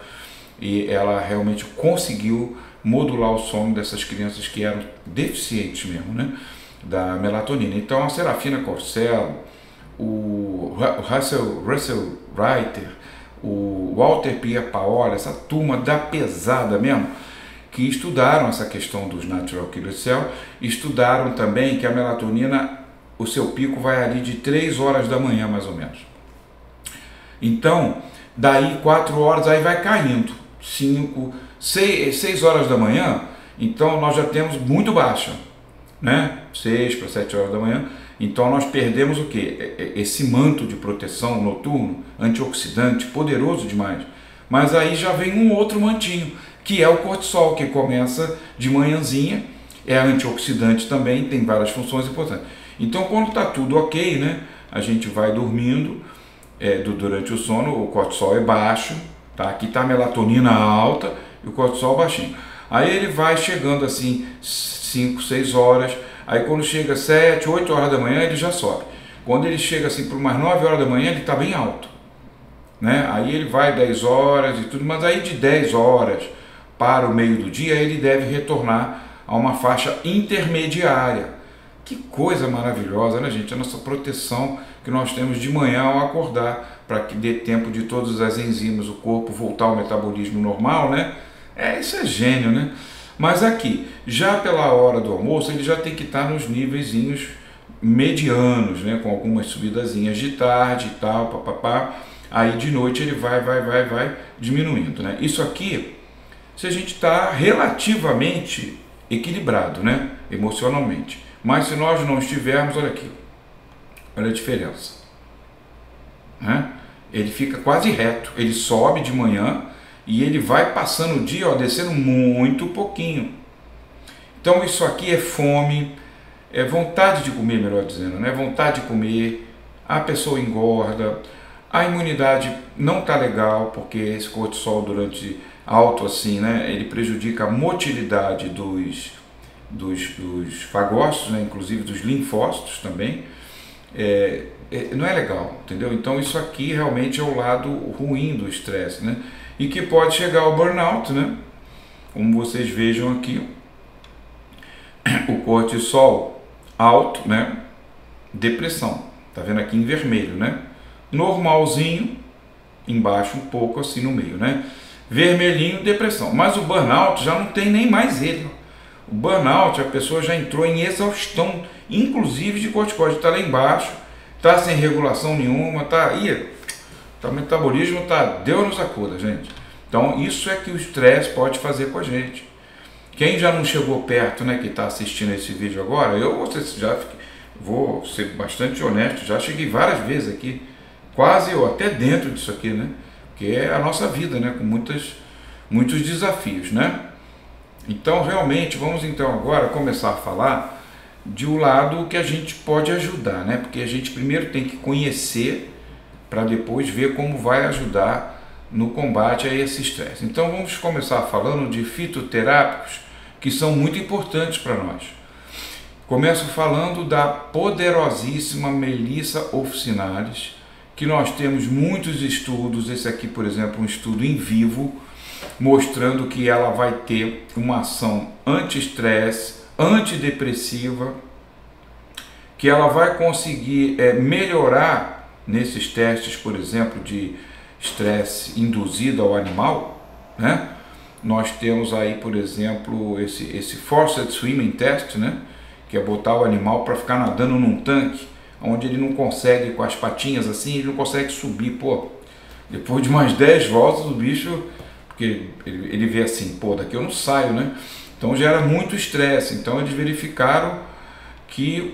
Speaker 1: e ela realmente conseguiu modular o sono dessas crianças que eram deficientes mesmo, né? Da melatonina. Então a Serafina Corsello, o Russell Reiter, o Walter Pierpaoli, essa turma da pesada mesmo, que estudaram essa questão dos Natural Killer Cells, estudaram também que a melatonina, o seu pico vai ali de 3 horas da manhã, mais ou menos. Então, daí 4 horas, aí vai caindo, 5, 6 horas da manhã, então nós já temos muito baixa, né? 6 para 7 horas da manhã, então nós perdemos o que? Esse manto de proteção noturno, antioxidante, poderoso demais. Mas aí já vem um outro mantinho, que é o cortisol, que começa de manhãzinha, é antioxidante também, tem várias funções importantes. Então quando está tudo ok, né, a gente vai dormindo, durante o sono, o cortisol é baixo, tá? Aqui está a melatonina alta e o cortisol baixinho. Aí ele vai chegando assim 5, 6 horas, Aí quando chega 7, 8 horas da manhã ele já sobe. Quando ele chega assim para umas 9 horas da manhã ele está bem alto, né? Aí ele vai 10 horas e tudo, mas aí de 10 horas para o meio do dia ele deve retornar a uma faixa intermediária. Que coisa maravilhosa, né, gente? A nossa proteção que nós temos de manhã ao acordar, para que dê tempo de todas as enzimas, o corpo voltar ao metabolismo normal, né? Isso é gênio, né? Mas aqui, já pela hora do almoço, ele já tem que estar nos níveis medianos, né? Com algumas subidazinhas de tarde e tal, papapá. Aí de noite ele vai diminuindo, né? Isso aqui, se a gente está relativamente equilibrado, né? Emocionalmente. Mas se nós não estivermos, olha aqui, olha a diferença, né? Ele fica quase reto, ele sobe de manhã e ele vai passando o dia, ó, descendo muito pouquinho. Então isso aqui é fome, é vontade de comer, melhor dizendo, né? Vontade de comer, a pessoa engorda, a imunidade não está legal, porque esse cortisol durante alto assim, né? Ele prejudica a motilidade dos fagócitos, né? Inclusive dos linfócitos também. Não é legal, entendeu? Então isso aqui realmente é o lado ruim do estresse, né? E que pode chegar ao burnout, né? Como vocês vejam aqui, o cortisol alto, né? Depressão, tá vendo aqui em vermelho, né? Normalzinho, embaixo um pouco assim no meio, né? Vermelhinho, depressão. Mas o burnout já não tem nem mais ele. O burnout, a pessoa já entrou em exaustão, inclusive de corticóide, está lá embaixo, está sem regulação nenhuma, o metabolismo Deus nos acuda, gente. Então isso é que o estresse pode fazer com a gente. Quem já não chegou perto, né, que está assistindo esse vídeo agora, vou ser bastante honesto, já cheguei várias vezes aqui, quase ou até dentro disso aqui, né, que é a nossa vida, né, com muitos desafios, né. Então realmente vamos então agora começar a falar de um lado que a gente pode ajudar, né, porque a gente primeiro tem que conhecer para depois ver como vai ajudar no combate a esse estresse. Então vamos começar falando de fitoterápicos que são muito importantes para nós. Começo falando da poderosíssima Melissa officinalis, que nós temos muitos estudos, esse aqui por exemplo um estudo em vivo, mostrando que ela vai ter uma ação anti-estresse, antidepressiva, que ela vai conseguir melhorar nesses testes, por exemplo, de estresse induzido ao animal, né? Nós temos aí, por exemplo, esse Forced Swimming Test, né? Que é botar o animal para ficar nadando num tanque, onde ele não consegue, com as patinhas assim, ele não consegue subir. Pô, depois de umas 10 voltas, o bicho, porque ele vê assim, pô, daqui eu não saio, né? Então gera muito estresse. Então eles verificaram que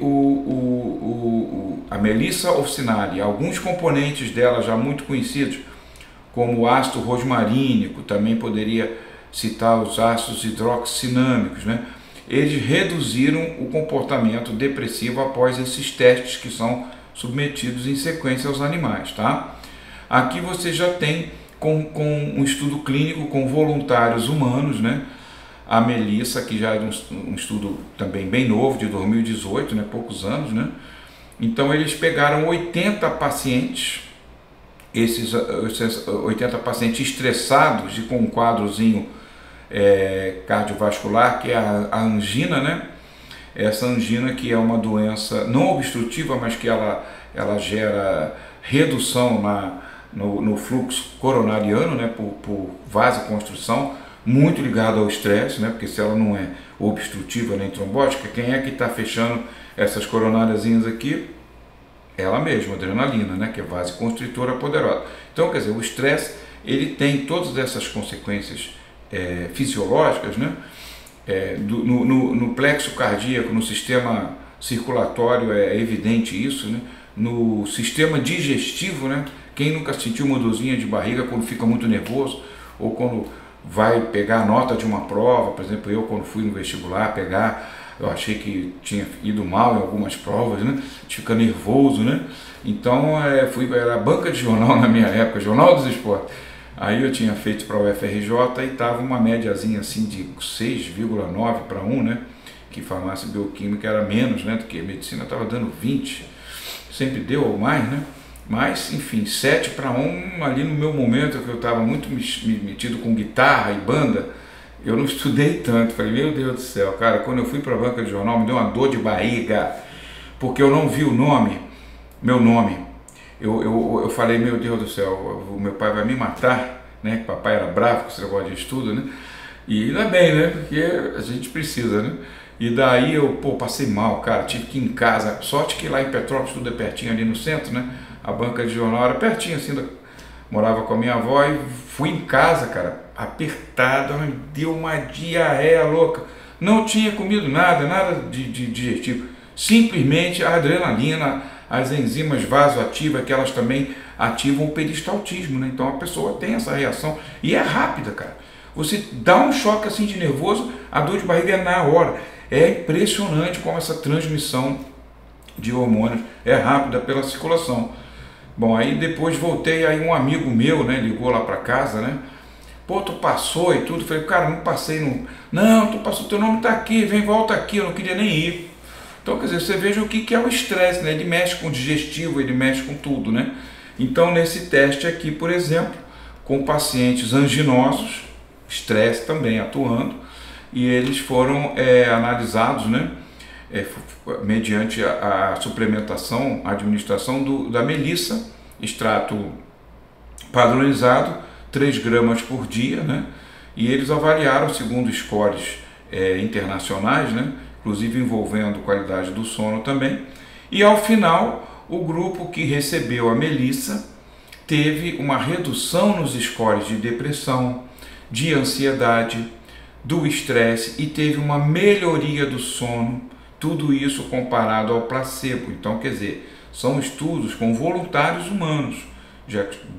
Speaker 1: a Melissa officinalis, alguns componentes dela já muito conhecidos, como o ácido rosmarínico, também poderia citar os ácidos hidroxinâmicos, né? Eles reduziram o comportamento depressivo após esses testes que são submetidos em sequência aos animais, tá? Aqui você já tem com um estudo clínico com voluntários humanos, né? A Melissa, que já é um estudo também bem novo, de 2018, né? Poucos anos, né? Então eles pegaram 80 pacientes, esses 80 pacientes estressados e com um quadrozinho cardiovascular, que é a angina, né? Essa angina que é uma doença não obstrutiva, mas que ela gera redução no fluxo coronariano, né? Por vasoconstrição, muito ligado ao estresse, né? Porque se ela não é obstrutiva nem trombótica, quem é que está fechando essas coronáriazinhas aqui? Ela mesma, adrenalina, né? Que é vasoconstritora poderosa. Então, quer dizer, o estresse ele tem todas essas consequências fisiológicas, né? No plexo cardíaco, no sistema circulatório é evidente isso, né? No sistema digestivo, né? Quem nunca sentiu uma dorzinha de barriga quando fica muito nervoso ou quando vai pegar a nota de uma prova? Por exemplo, eu quando fui no vestibular eu achei que tinha ido mal em algumas provas, né? De ficar nervoso, né? Então era banca de jornal na minha época, Jornal dos Esportes. Aí eu tinha feito para o UFRJ e estava uma médiazinha assim de 6,9 para 1, né? que farmácia bioquímica era menos, né, do que medicina estava dando 20, sempre deu ou mais, né? Mas, enfim, 7-1 ali no meu momento, que eu estava muito metido com guitarra e banda, eu não estudei tanto. Falei, meu Deus do céu, cara, quando eu fui para a banca de jornal, me deu uma dor de barriga, porque eu não vi o nome, meu nome. Eu falei, meu Deus do céu, o meu pai vai me matar, né? Papai era bravo com esse negócio de estudo, né? E ainda bem, né? Porque a gente precisa, né? E daí eu, passei mal, cara, tive que ir em casa. Sorte que lá em Petrópolis tudo é pertinho ali no centro, né? A banca de jornal era pertinho, assim, morava com a minha avó e fui em casa, cara, apertado, me deu uma diarreia louca. Não tinha comido nada de digestivo. Simplesmente a adrenalina, as enzimas vasoativas, que elas também ativam o peristaltismo, né? Então a pessoa tem essa reação e é rápida, cara. Você dá um choque assim de nervoso, a dor de barriga é na hora. É impressionante como essa transmissão de hormônios é rápida pela circulação. Bom, aí depois voltei, aí um amigo meu, né, ligou lá para casa, né? Pô, tu passou e tudo. Falei, cara, não passei, não, tu passou, teu nome tá aqui, vem, volta aqui, eu não queria nem ir. Então, quer dizer, você veja o que é o estresse, né? Ele mexe com o digestivo, ele mexe com tudo, né? Então, nesse teste aqui, por exemplo, com pacientes anginosos, estresse também atuando, e eles foram analisados, né? Mediante a suplementação, a administração da melissa, extrato padronizado, 3 gramas por dia, né? E eles avaliaram segundo scores internacionais, né? Inclusive envolvendo qualidade do sono também. E ao final, o grupo que recebeu a melissa teve uma redução nos scores de depressão, de ansiedade, do estresse e teve uma melhoria do sono. Tudo isso comparado ao placebo. Então, quer dizer, são estudos com voluntários humanos,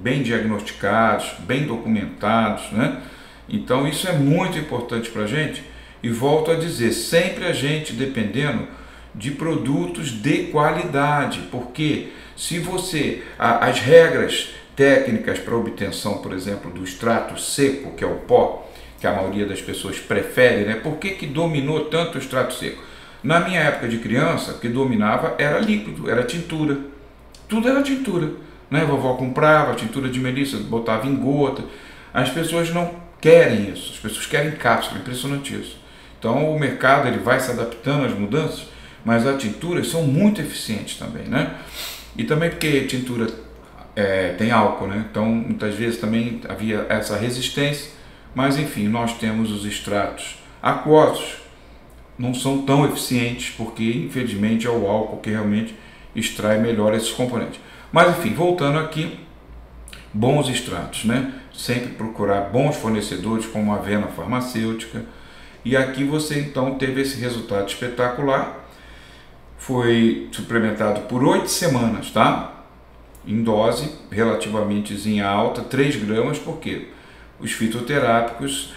Speaker 1: bem diagnosticados, bem documentados, né? Então, isso é muito importante para a gente. E volto a dizer, sempre a gente dependendo de produtos de qualidade, porque se as regras técnicas para obtenção, por exemplo, do extrato seco, que é o pó, que a maioria das pessoas prefere, né? Por que dominou tanto o extrato seco? Na minha época de criança, o que dominava era líquido, era tintura. Tudo era tintura, né? A vovó comprava tintura de melissa, botava em gota. As pessoas não querem isso, as pessoas querem cápsula, impressionante isso. Então o mercado ele vai se adaptando às mudanças, mas as tinturas são muito eficientes também, né? E também porque tintura tem álcool, né? Então muitas vezes também havia essa resistência, mas enfim, nós temos os extratos aquosos, não são tão eficientes, porque infelizmente é o álcool que realmente extrai melhor esses componentes. Mas enfim, voltando aqui, bons extratos, né? Sempre procurar bons fornecedores como a Avena Farmacêutica. E aqui você então teve esse resultado espetacular. Foi suplementado por 8 semanas, tá? Em dose relativamente alta, 3 gramas, porque os fitoterápicos,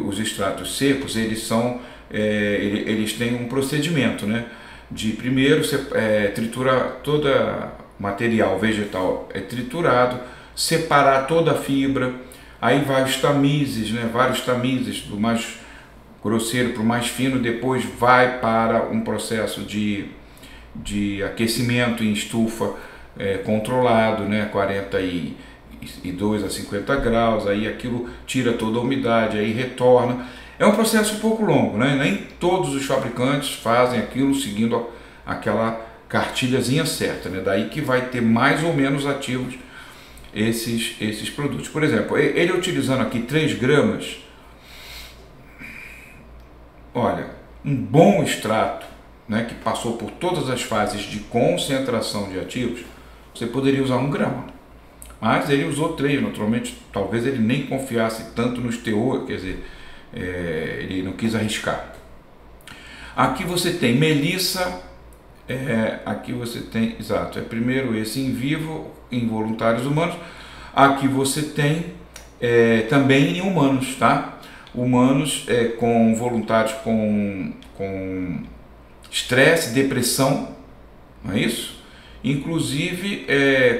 Speaker 1: os extratos secos, eles têm um procedimento, né? De primeiro você triturar todo material vegetal, triturado, separar toda a fibra, aí vai os tamizes, né? Vários tamizes, do mais grosseiro para o mais fino, depois vai para um processo de aquecimento em estufa controlado, né? 42 a 50 graus, aí aquilo tira toda a umidade, aí retorna. É um processo um pouco longo, né? Nem todos os fabricantes fazem aquilo seguindo aquela cartilhazinha certa, né? Daí que vai ter mais ou menos ativos esses produtos. Por exemplo, ele utilizando aqui 3 gramas, olha, um bom extrato, né, que passou por todas as fases de concentração de ativos, você poderia usar 1 grama. Mas ele usou 3, naturalmente, talvez ele nem confiasse tanto nos teores, quer dizer, ele não quis arriscar. Aqui você tem melissa, aqui você tem, exato, primeiro esse em vivo, em voluntários humanos. Aqui você tem também em humanos, tá? Humanos com voluntários com estresse, depressão, não é isso? Inclusive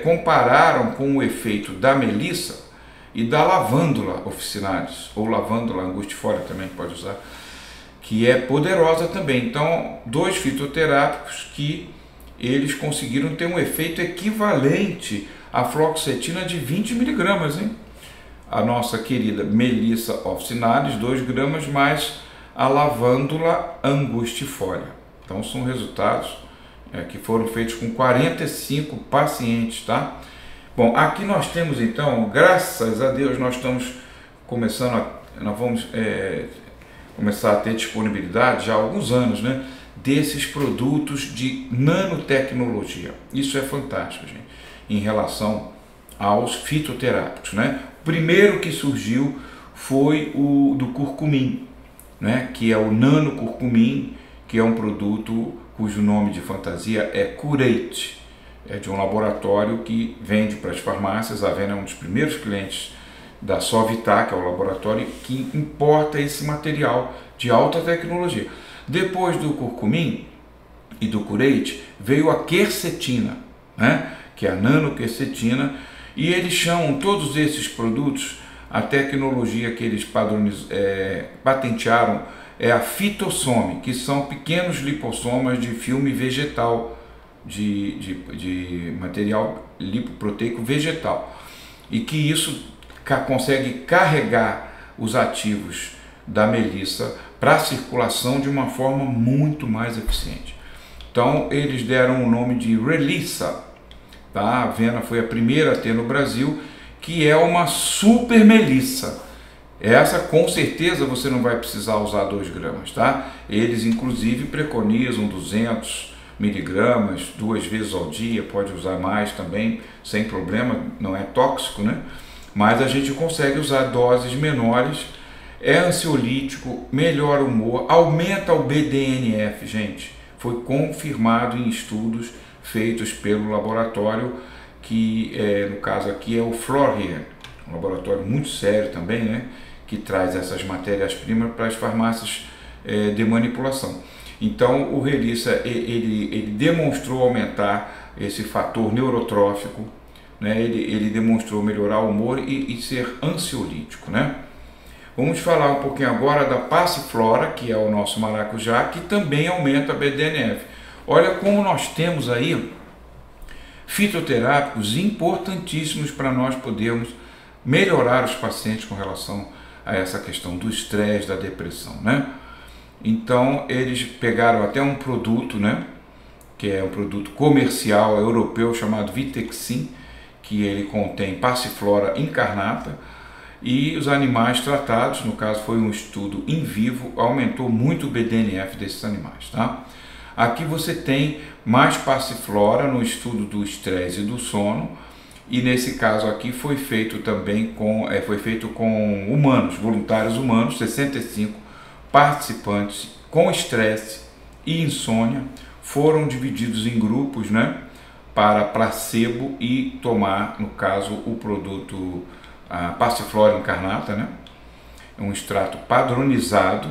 Speaker 1: compararam com o efeito da melissa e da lavândula officinalis, ou lavândula angustifolia também pode usar, que é poderosa também. Então, dois fitoterápicos que eles conseguiram ter um efeito equivalente à fluoxetina de 20 miligramas, hein? A nossa querida Melissa officinalis, 2 gramas, mais a lavândula angustifolia. Então, são resultados que foram feitos com 45 pacientes, tá? Bom, aqui nós temos então, graças a Deus, nós estamos começando nós vamos começar a ter disponibilidade já há alguns anos, né, desses produtos de nanotecnologia. Isso é fantástico, gente, em relação aos fitoterápicos, né? O primeiro que surgiu foi o do curcumim, né, que é o nanocurcumim, que é um produto cujo nome de fantasia é Curate. É de um laboratório que vende para as farmácias. A Vena é um dos primeiros clientes da Sovitá, que é o laboratório que importa esse material de alta tecnologia. Depois do curcumim e do Curate, veio a quercetina, né, que é a nanoquercetina, e eles chamam todos esses produtos, a tecnologia que eles patentearam é a fitossome, que são pequenos lipossomas de filme vegetal, de material lipoproteico vegetal, e que isso consegue carregar os ativos da melissa para a circulação de uma forma muito mais eficiente. Então eles deram o nome de Relissa, tá? A Vena foi a primeira a ter no Brasil, que é uma super melissa. Essa com certeza você não vai precisar usar 2 gramas, tá? Eles inclusive preconizam 200 miligramas 2 vezes ao dia, pode usar mais também, sem problema, não é tóxico, né? Mas a gente consegue usar doses menores, é ansiolítico, melhora o humor, aumenta o BDNF, gente. Foi confirmado em estudos feitos pelo laboratório, que no caso aqui é o Florrier, um laboratório muito sério também, né? Que traz essas matérias-primas para as farmácias de manipulação. Então o Relissa ele demonstrou aumentar esse fator neurotrófico, né? Ele demonstrou melhorar o humor e ser ansiolítico, né? Vamos falar um pouquinho agora da passiflora, que é o nosso maracujá, que também aumenta a BDNF. Olha como nós temos aí fitoterápicos importantíssimos para nós podermos melhorar os pacientes com relação a essa questão do estresse, da depressão, né? Então eles pegaram até um produto, né, que é um produto comercial europeu chamado Vitexin, que ele contém passiflora incarnata, e os animais tratados, no caso foi um estudo in vivo, aumentou muito o BDNF desses animais, tá? Aqui você tem mais passiflora no estudo do estresse e do sono, e nesse caso aqui foi feito também com humanos, voluntários humanos, 65 participantes com estresse e insônia, foram divididos em grupos, né, para placebo e tomar, no caso, o produto passiflora incarnata, né, um extrato padronizado.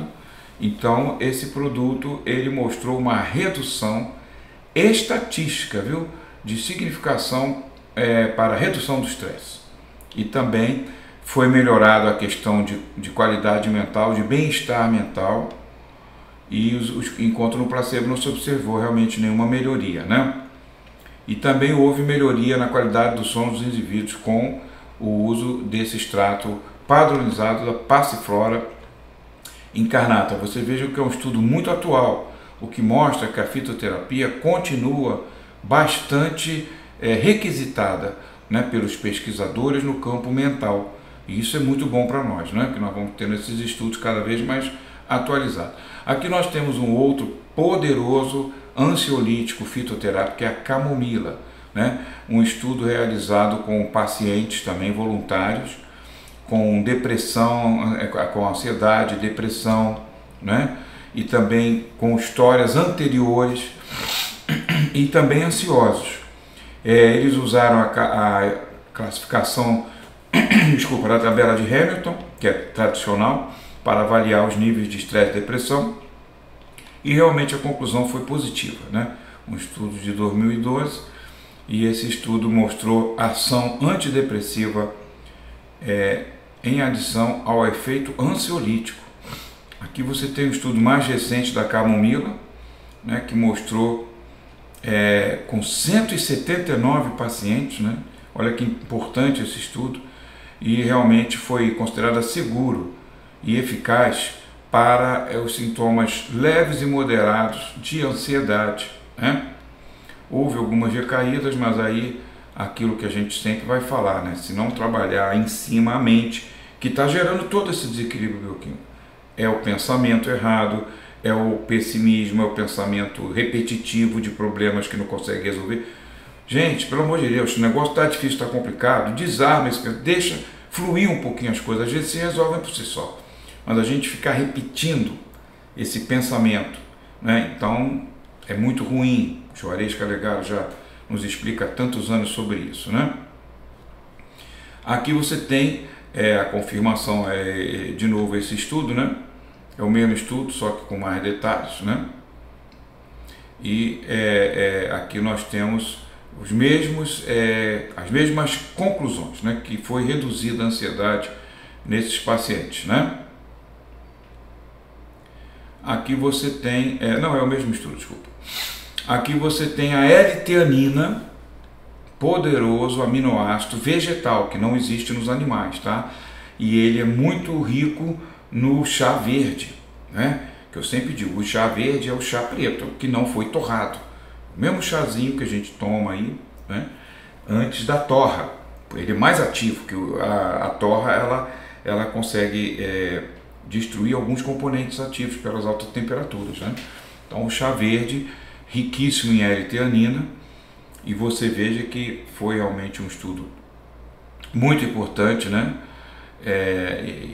Speaker 1: Então esse produto ele mostrou uma redução estatística, viu, de significação para a redução do estresse, e também foi melhorado a questão de qualidade mental, de bem-estar mental, e enquanto no placebo não se observou realmente nenhuma melhoria, né? E também houve melhoria na qualidade do sono dos indivíduos com o uso desse extrato padronizado da passiflora incarnata. Você veja que é um estudo muito atual, o que mostra que a fitoterapia continua bastante requisitada, né, pelos pesquisadores no campo mental. E isso é muito bom para nós, né, que nós vamos tendo esses estudos cada vez mais atualizados. Aqui nós temos um outro poderoso ansiolítico fitoterápico, que é a camomila, né, um estudo realizado com pacientes também voluntários, com depressão, com ansiedade, depressão, né, e também com histórias anteriores e também ansiosos. Eles usaram a classificação da tabela de Hamilton, que é tradicional, para avaliar os níveis de estresse e depressão, e realmente a conclusão foi positiva, né? Um estudo de 2012, e esse estudo mostrou ação antidepressiva em adição ao efeito ansiolítico. Aqui você tem um estudo mais recente da camomila, né, que mostrou com 179 pacientes, né, olha que importante esse estudo, e realmente foi considerada seguro e eficaz para os sintomas leves e moderados de ansiedade, né? Houve algumas recaídas, mas aí aquilo que a gente sempre vai falar, né? Se não trabalhar em cima a mente, que está gerando todo esse desequilíbrio bioquímico. É o pensamento errado, é o pessimismo, é o pensamento repetitivo de problemas que não consegue resolver. Gente, pelo amor de Deus, o negócio está difícil, está complicado, desarma esse pensamento, deixa fluir um pouquinho as coisas, às vezes se resolvem por si só. Mas a gente ficar repetindo esse pensamento, né? Então é muito ruim. O Juarez Calegaro já nos explica há tantos anos sobre isso, né? Aqui você tem a confirmação, de novo esse estudo, né? É o mesmo estudo, só que com mais detalhes, né? E aqui nós temos as mesmas conclusões, né? Que foi reduzida a ansiedade nesses pacientes, né? Aqui você tem, não é o mesmo estudo, desculpa. Aqui você tem a L-teanina, poderoso aminoácido vegetal, que não existe nos animais, tá? E ele é muito rico no chá verde, né? Que eu sempre digo, o chá verde é o chá preto, que não foi torrado. O mesmo chazinho que a gente toma aí, né? Antes da torra. Ele é mais ativo, que a torra, ela consegue destruir alguns componentes ativos pelas altas temperaturas, né? Então o chá verde, riquíssimo em L-teanina, e você veja que foi realmente um estudo muito importante, né?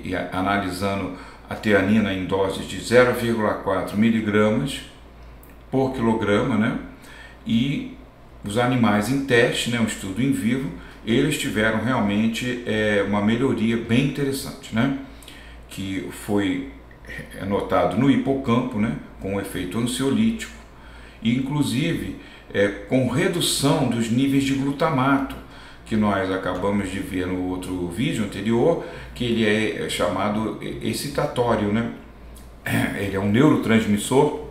Speaker 1: E analisando a teanina em doses de 0,4 miligramas por quilograma, né? E os animais em teste, né? Um estudo em vivo, eles tiveram realmente uma melhoria bem interessante, né? Que foi notado no hipocampo, né? Com um efeito ansiolítico, e inclusive com redução dos níveis de glutamato, que nós acabamos de ver no outro vídeo anterior, que ele é chamado excitatório, né? Ele é um neurotransmissor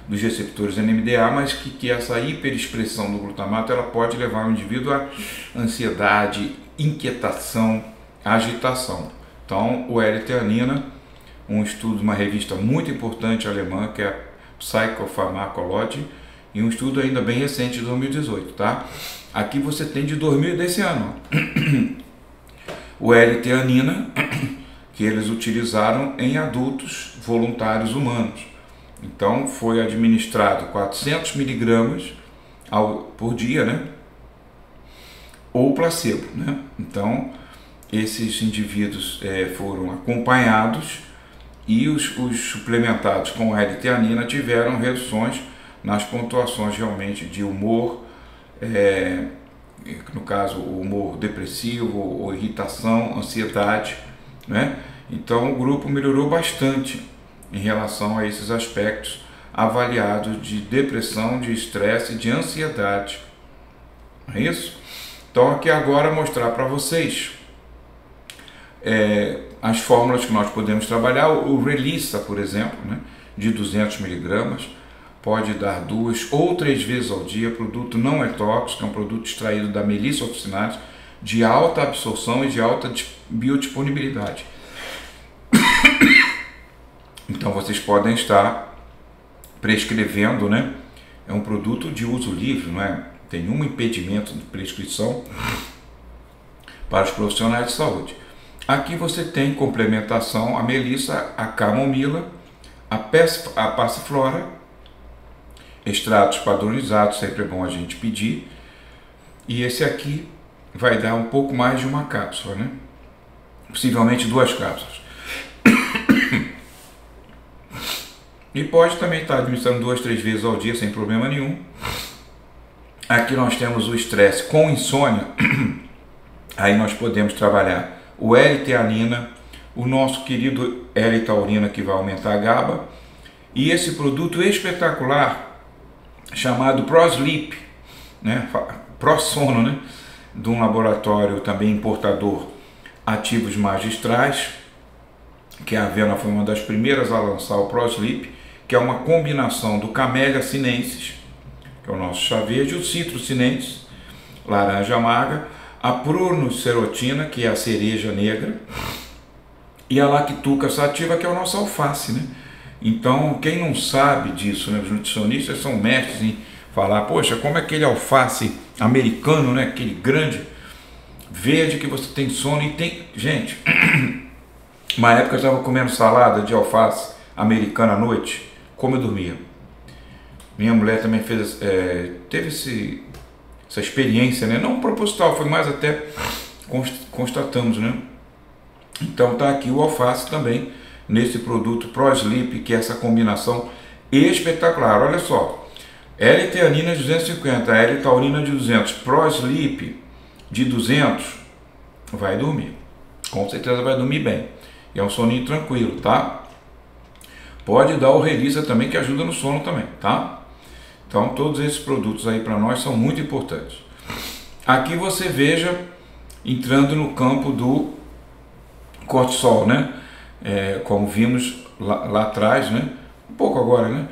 Speaker 1: dos receptores NMDA, mas que essa hiperexpressão do glutamato ela pode levar o indivíduo a ansiedade, inquietação, agitação. Então, o L-teanina, um estudo de uma revista muito importante alemã, que é a Psychopharmacology, e um estudo ainda bem recente de 2018, tá? Aqui você tem de 2000 desse ano. O L-teanina, que eles utilizaram em adultos voluntários humanos. Então, foi administrado 400 miligramas por dia, né? Ou placebo, né? Então, esses indivíduos foram acompanhados e os suplementados com L-teanina tiveram reduções nas pontuações realmente de humor, no caso o humor depressivo, ou irritação, ansiedade, né? Então o grupo melhorou bastante em relação a esses aspectos avaliados de depressão, de estresse, de ansiedade. É isso? Então aqui agora mostrar para vocês as fórmulas que nós podemos trabalhar. O Relissa, por exemplo, né, de 200 miligramas, pode dar 2 ou 3 vezes ao dia. O produto não é tóxico, é um produto extraído da Melissa officinalis, de alta absorção e de alta biodisponibilidade. Então vocês podem estar prescrevendo, né? É um produto de uso livre, não tem nenhum impedimento de prescrição para os profissionais de saúde. Aqui você tem complementação a melissa, a camomila, a passiflora, extratos padronizados, sempre é bom a gente pedir. E esse aqui vai dar um pouco mais de uma cápsula, né? Possivelmente 2 cápsulas. E pode também estar administrando 2, 3 vezes ao dia sem problema nenhum. Aqui nós temos o estresse com insônia. Aí nós podemos trabalhar o L-teanina, o nosso querido L-taurina, que vai aumentar a GABA, e esse produto espetacular chamado ProSleep, né? ProSono, né? De um laboratório também importador, Ativos Magistrais, que a Avena foi uma das primeiras a lançar o ProSleep, que é uma combinação do Camellia sinensis, que é o nosso chá verde, o Citrus sinensis, laranja amarga, a Prunus serotina, que é a cereja negra, e a Lactuca sativa, que é o nosso alface, né? Então, quem não sabe disso, né, os nutricionistas são mestres em falar, poxa, como é aquele alface americano, né, aquele grande verde que você tem sono e tem... Gente, uma época eu estava comendo salada de alface americana à noite, como eu dormia. Minha mulher também fez, teve essa experiência, né? Não proposital, foi mais até constatamos, né? Então tá aqui o alface também nesse produto ProSleep, que é essa combinação espetacular. Olha só, L-teanina de 250, L-taurina de 200, ProSleep de 200, vai dormir. Com certeza vai dormir bem. E é um soninho tranquilo, tá? Pode dar o Relisa também, que ajuda no sono também, tá? Então todos esses produtos aí para nós são muito importantes. Aqui você veja, entrando no campo do cortisol, né? Como vimos lá atrás, né? Um pouco agora, né?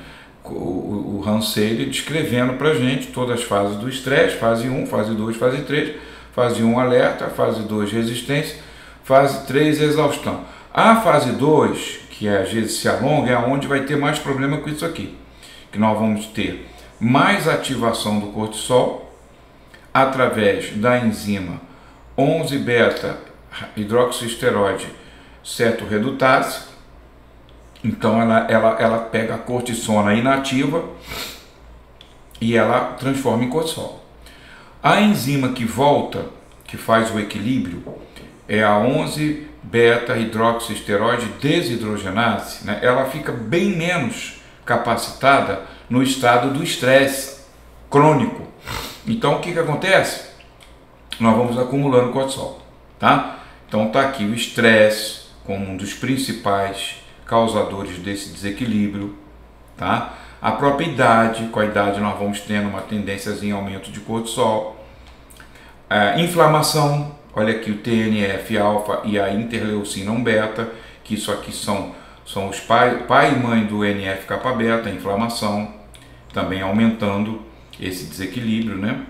Speaker 1: O Hans Selye descrevendo para gente todas as fases do estresse, fase 1, fase 2, fase 3, fase 1 alerta, fase 2 resistência, fase 3 exaustão. A fase 2, que às vezes se alonga, é onde vai ter mais problema com isso aqui, que nós vamos ter mais ativação do cortisol através da enzima 11-beta hidroxiesteroide cetorredutase. Então ela pega a cortisona inativa e ela transforma em cortisol. A enzima que volta, que faz o equilíbrio, é a 11-beta hidroxiesteroide desidrogenase, né? Ela fica bem menos capacitada no estado do estresse crônico. Então o que acontece? Nós vamos acumulando cortisol, tá? Então tá aqui o estresse como um dos principais causadores desse desequilíbrio, tá? A própria idade, com a idade nós vamos tendo uma tendência em aumento de cortisol. Inflamação, olha aqui o TNF-alfa e a interleucina 1-beta, que isso aqui são os pai e mãe do NF-kappa-beta, a inflamação, também aumentando esse desequilíbrio, né?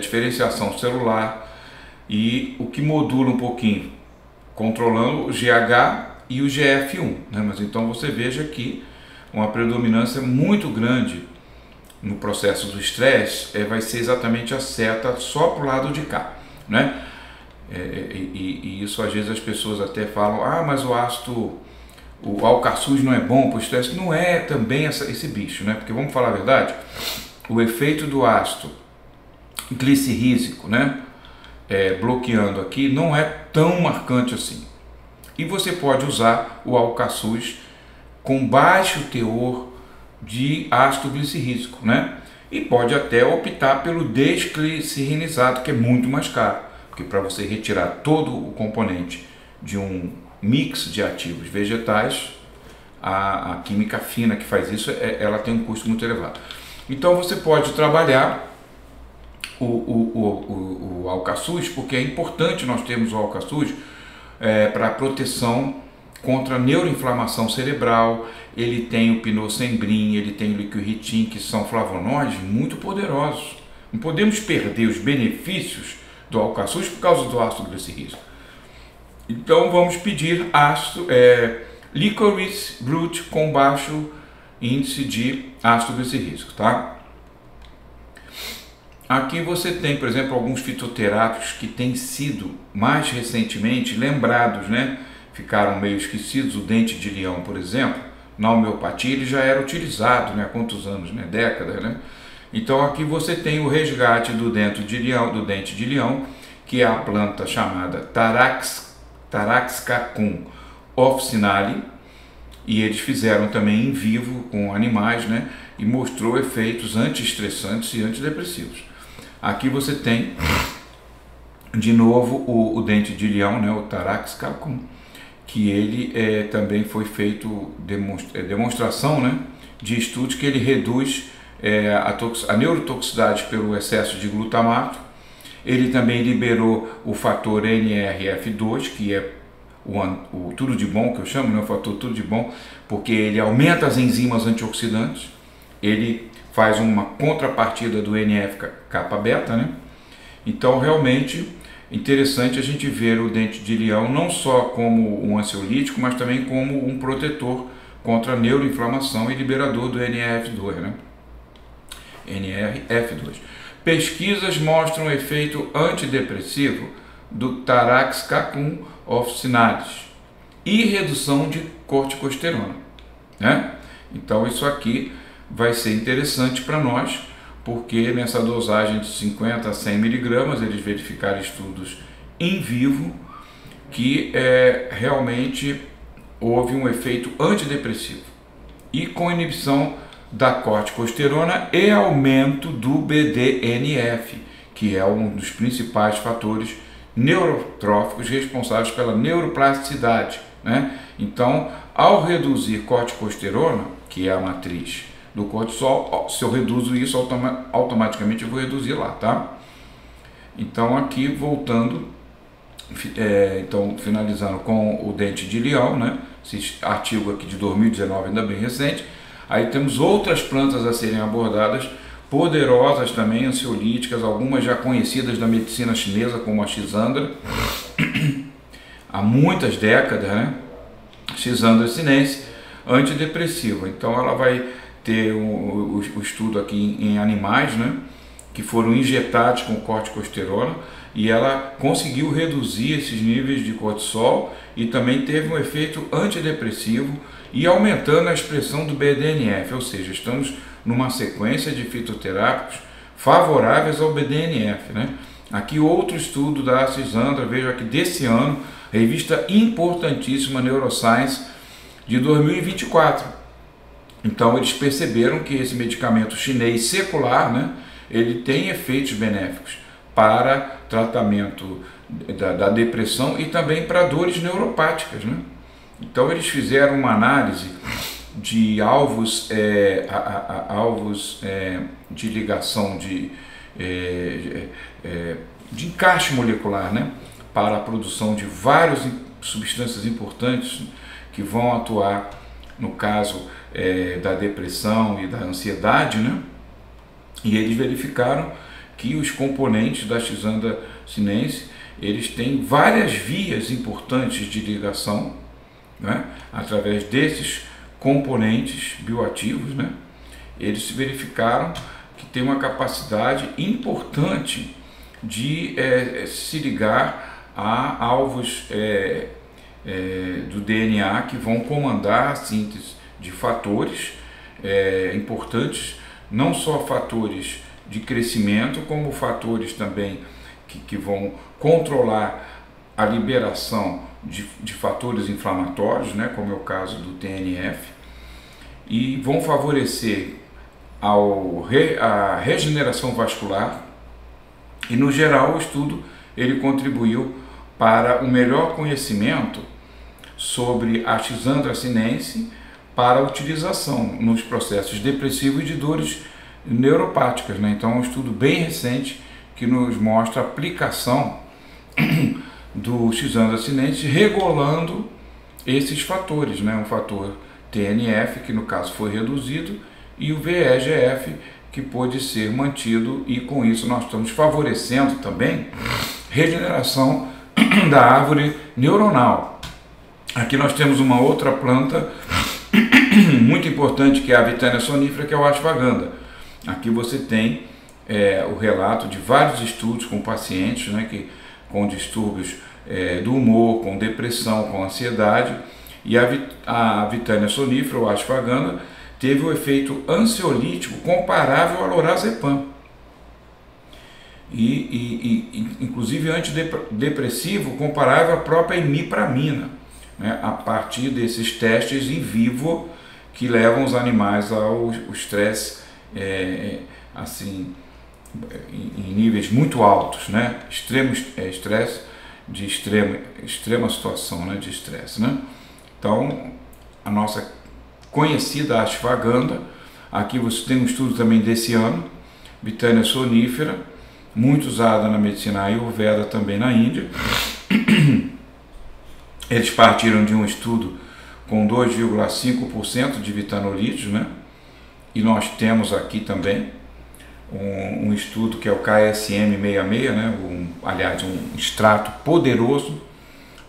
Speaker 1: Diferenciação celular e o que modula um pouquinho, controlando o GH e o GF1, né? Mas então você veja aqui uma predominância muito grande no processo do estresse, vai ser exatamente a seta só para o lado de cá, né? E isso às vezes as pessoas até falam, mas o alcaçuz não é bom para o estresse. Não é também esse bicho, né? Porque vamos falar a verdade, o efeito do ácido glicerídeo, né? Bloqueando aqui, não é tão marcante assim. E você pode usar o alcaçuz com baixo teor de ácido glicerídeo, né? E pode até optar pelo desglicerinizado, que é muito mais caro, porque para você retirar todo o componente de um mix de ativos vegetais, a química fina que faz isso, ela tem um custo muito elevado. Então você pode trabalhar o alcaçuz, porque é importante nós termos o alcaçuz para proteção contra a neuroinflamação cerebral. Ele tem o pinossembrin, ele tem o liquiritin, que são flavonoides muito poderosos. Não podemos perder os benefícios do alcaçuz por causa do ácido glicerídeo. Então vamos pedir ácido licorice root com baixo índice de ácido glicerídeo, tá? Aqui você tem, por exemplo, alguns fitoterápicos que têm sido mais recentemente lembrados, né? Ficaram meio esquecidos. O dente de leão, por exemplo, na homeopatia ele já era utilizado, né? Há quantos anos, né? Décadas, né? Então aqui você tem o resgate do dente de leão, que é a planta chamada Taraxacum officinale, e eles fizeram também em vivo com animais, né? E mostrou efeitos antiestressantes e antidepressivos. Aqui você tem de novo o dente de leão, né? O Taraxacum, que ele também foi feito demonstração, né? De estudos que ele reduz a neurotoxicidade pelo excesso de glutamato. Ele também liberou o fator NRF2, que é o tudo de bom, que eu chamo, né, o fator tudo de bom, porque ele aumenta as enzimas antioxidantes, ele faz uma contrapartida do NF-kappa-beta, né? Então, realmente interessante a gente ver o dente de leão não só como um ansiolítico, mas também como um protetor contra a neuroinflamação e liberador do NRF2, né? NRF2. Pesquisas mostram o efeito antidepressivo do Taraxacum officinalis e redução de corticosterona, né? Então isso aqui vai ser interessante para nós, porque nessa dosagem de 50 a 100 miligramas eles verificaram estudos em vivo que realmente houve um efeito antidepressivo e com inibição da corticosterona e aumento do BDNF, que é um dos principais fatores neurotróficos responsáveis pela neuroplasticidade, né? Então, ao reduzir corticosterona, que é a matriz do cortisol, se eu reduzo isso, automaticamente eu vou reduzir lá, tá? Então, aqui voltando, então finalizando com o dente de leão, né? Esse artigo aqui de 2019, ainda bem recente. Aí temos outras plantas a serem abordadas, poderosas também, ansiolíticas, algumas já conhecidas da medicina chinesa, como a Schisandra, há muitas décadas, né? Schisandra sinense, antidepressiva. Então ela vai ter o estudo aqui em animais, né? Que foram injetados com corticosterona, e ela conseguiu reduzir esses níveis de cortisol e também teve um efeito antidepressivo e aumentando a expressão do BDNF, ou seja, estamos numa sequência de fitoterápicos favoráveis ao BDNF, né? Aqui outro estudo da Schisandra, veja aqui desse ano, revista importantíssima Neuroscience de 2024. Então eles perceberam que esse medicamento chinês secular, né, ele tem efeitos benéficos para tratamento da depressão e também para dores neuropáticas, né? Então eles fizeram uma análise de alvos, de ligação de encaixe molecular, né? Para a produção de várias substâncias importantes que vão atuar no caso da depressão e da ansiedade, né? E eles verificaram que os componentes da Schisandra sinense, eles têm várias vias importantes de ligação, né? Através desses componentes bioativos, né? Eles verificaram que tem uma capacidade importante de se ligar a alvos do DNA que vão comandar a síntese de fatores importantes, não só fatores de crescimento, como fatores também que vão controlar a liberação de fatores inflamatórios, né, como é o caso do TNF, e vão favorecer a regeneração vascular. E no geral o estudo ele contribuiu para o melhor conhecimento sobre a Schisandra sinense para a utilização nos processos depressivos e de dores neuropáticas, né? Então é um estudo bem recente que nos mostra a aplicação do Schisandra sinense regulando esses fatores, né? Um fator TNF, que no caso foi reduzido, e o VEGF, que pôde ser mantido, e com isso nós estamos favorecendo também regeneração da árvore neuronal. Aqui nós temos uma outra planta muito importante, que é a Witania sonifera, que é o ashwagandha. Aqui você tem o relato de vários estudos com pacientes, né, com distúrbios do humor, com depressão, com ansiedade, e a Witania sonifera, o ashwagandha, teve um efeito ansiolítico comparável ao lorazepam. E inclusive antidepressivo comparável à própria imipramina, né, a partir desses testes em vivo que levam os animais ao estresse assim, em níveis muito altos, né, estresse de extrema situação, né, de estresse, né? Então a nossa conhecida ashwagandha, aqui você tem um estudo também desse ano, Witania sonifera, muito usada na medicina Ayurveda também na Índia, Eles partiram de um estudo com 2,5% de vitanolídeos, né? E nós temos aqui também um estudo que é o KSM-66, né? Aliás, um extrato poderoso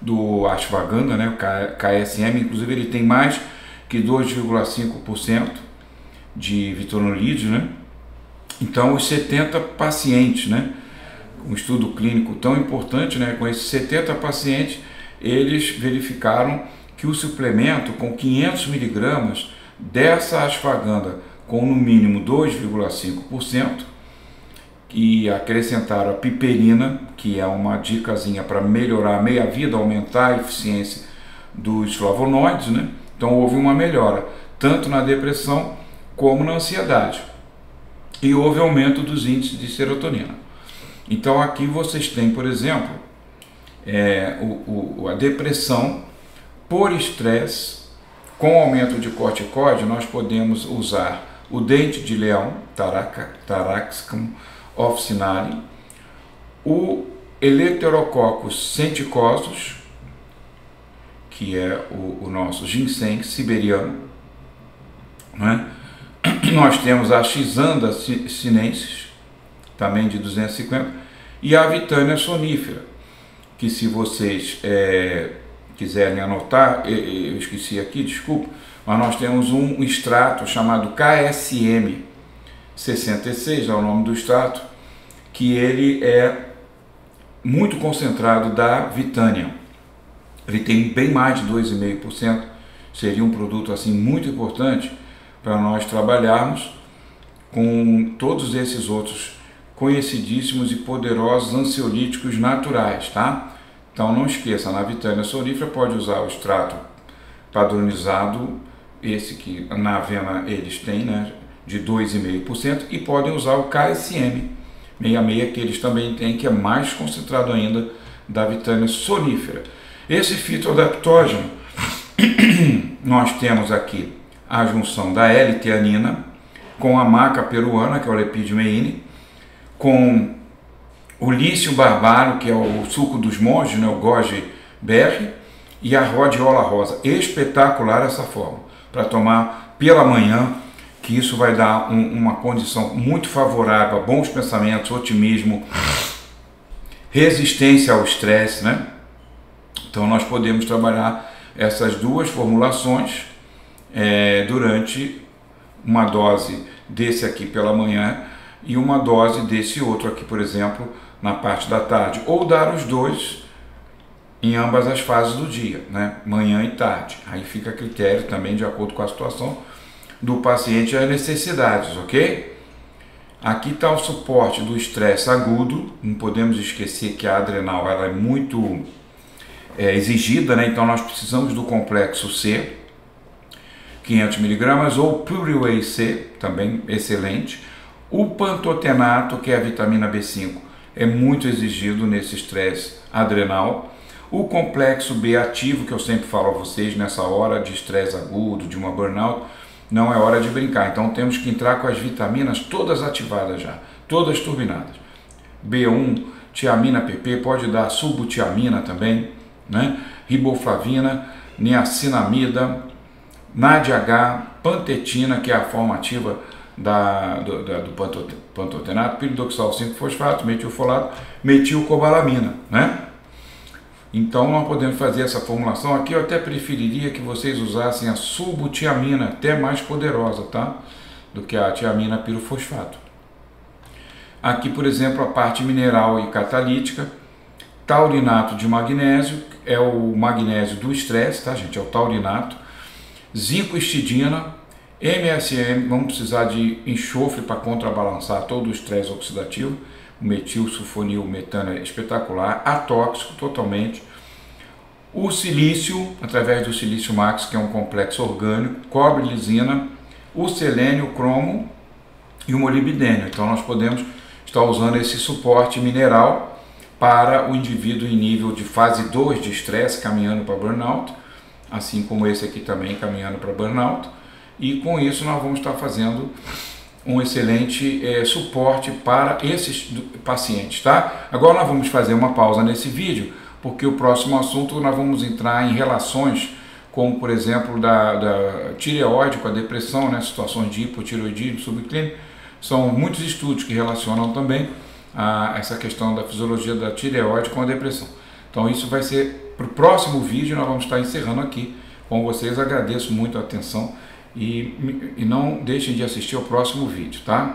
Speaker 1: do ashwagandha, né? O KSM, inclusive ele tem mais que 2,5% de vitanolídeos, né? Então, os 70 pacientes, né? Um estudo clínico tão importante, né? Com esses 70 pacientes, eles verificaram que o suplemento com 500 miligramas dessa ashwagandha com no mínimo 2,5% e acrescentaram a piperina, que é uma dicasinha para melhorar a meia-vida, aumentar a eficiência dos flavonoides, né? Então houve uma melhora, tanto na depressão como na ansiedade. E houve aumento dos índices de serotonina. Então aqui vocês têm, por exemplo, a depressão por estresse. Com aumento de corticoide, nós podemos usar o dente de leão, Taraxacum officinale, o Eleuterococcus senticosus, que é o nosso ginseng siberiano, né? Nós temos a Xizanda sinensis, também de 250, e a Vitânia sonífera, que se vocês quiserem anotar, eu esqueci aqui, desculpa, mas nós temos um extrato chamado KSM 66, é o nome do extrato, que ele é muito concentrado da Vitânia. Ele tem bem mais de 2,5%, seria um produto assim muito importante para nós trabalharmos com todos esses outros conhecidíssimos e poderosos ansiolíticos naturais, tá? Então não esqueça, na Vitânia sonífera pode usar o extrato padronizado, esse que na Avena eles têm, né, de 2,5%, e podem usar o KSM 66, que eles também têm, que é mais concentrado ainda da Vitânia sonífera. Esse fitoadaptógeno, nós temos aqui a junção da L-teanina com a maca peruana, que é o Lepidiumeine, com o lício barbaro, que é o suco dos monges, né, o goji berry, e a rhodiola rosa. Espetacular essa forma, para tomar pela manhã, que isso vai dar uma condição muito favorável a bons pensamentos, otimismo, resistência ao estresse, né? Então nós podemos trabalhar essas duas formulações durante uma dose desse aqui pela manhã e uma dose desse outro aqui, por exemplo, na parte da tarde, ou dar os dois em ambas as fases do dia, né? Manhã e tarde. Aí fica a critério também de acordo com a situação do paciente e as necessidades, ok? Aqui está o suporte do estresse agudo. Não podemos esquecer que a adrenal ela é muito exigida, né? Então nós precisamos do complexo C, 500 mg, ou Pure Whey C, também excelente. O pantotenato, que é a vitamina B5, é muito exigido nesse estresse adrenal. O complexo B ativo, que eu sempre falo a vocês nessa hora de estresse agudo, de uma burnout, não é hora de brincar. Então temos que entrar com as vitaminas todas ativadas já, todas turbinadas. B1, tiamina PP, pode dar subutiamina também, né? Riboflavina, niacinamida, NADH, pantetina, que é a forma ativa do pantotenato, piridoxal 5-fosfato, metilfolato, metilcobalamina, né? Então nós podemos fazer essa formulação aqui. Eu até preferiria que vocês usassem a subutiamina, até mais poderosa, tá? Do que a tiamina pirofosfato. Aqui, por exemplo, a parte mineral e catalítica. Taurinato de magnésio, é o magnésio do estresse, tá, gente? É o taurinato. Zinco-histidina, MSM, vamos precisar de enxofre para contrabalançar todo o estresse oxidativo. O metil sulfonil metano é espetacular, atóxico totalmente. O silício, através do silício max, que é um complexo orgânico, cobre, lisina, o selênio, o cromo e o molibdênio. Então nós podemos estar usando esse suporte mineral para o indivíduo em nível de fase 2 de estresse, caminhando para burnout, assim como esse aqui também caminhando para burnout. E com isso nós vamos estar fazendo um excelente suporte para esses pacientes, tá? Agora nós vamos fazer uma pausa nesse vídeo, porque o próximo assunto nós vamos entrar em relações como, por exemplo, da tireoide com a depressão, né, situações de hipotireoidismo subclínico. São muitos estudos que relacionam também essa questão da fisiologia da tireoide com a depressão. Então isso vai ser para o próximo vídeo, nós vamos estar encerrando aqui com vocês. Agradeço muito a atenção e não deixem de assistir ao próximo vídeo, tá?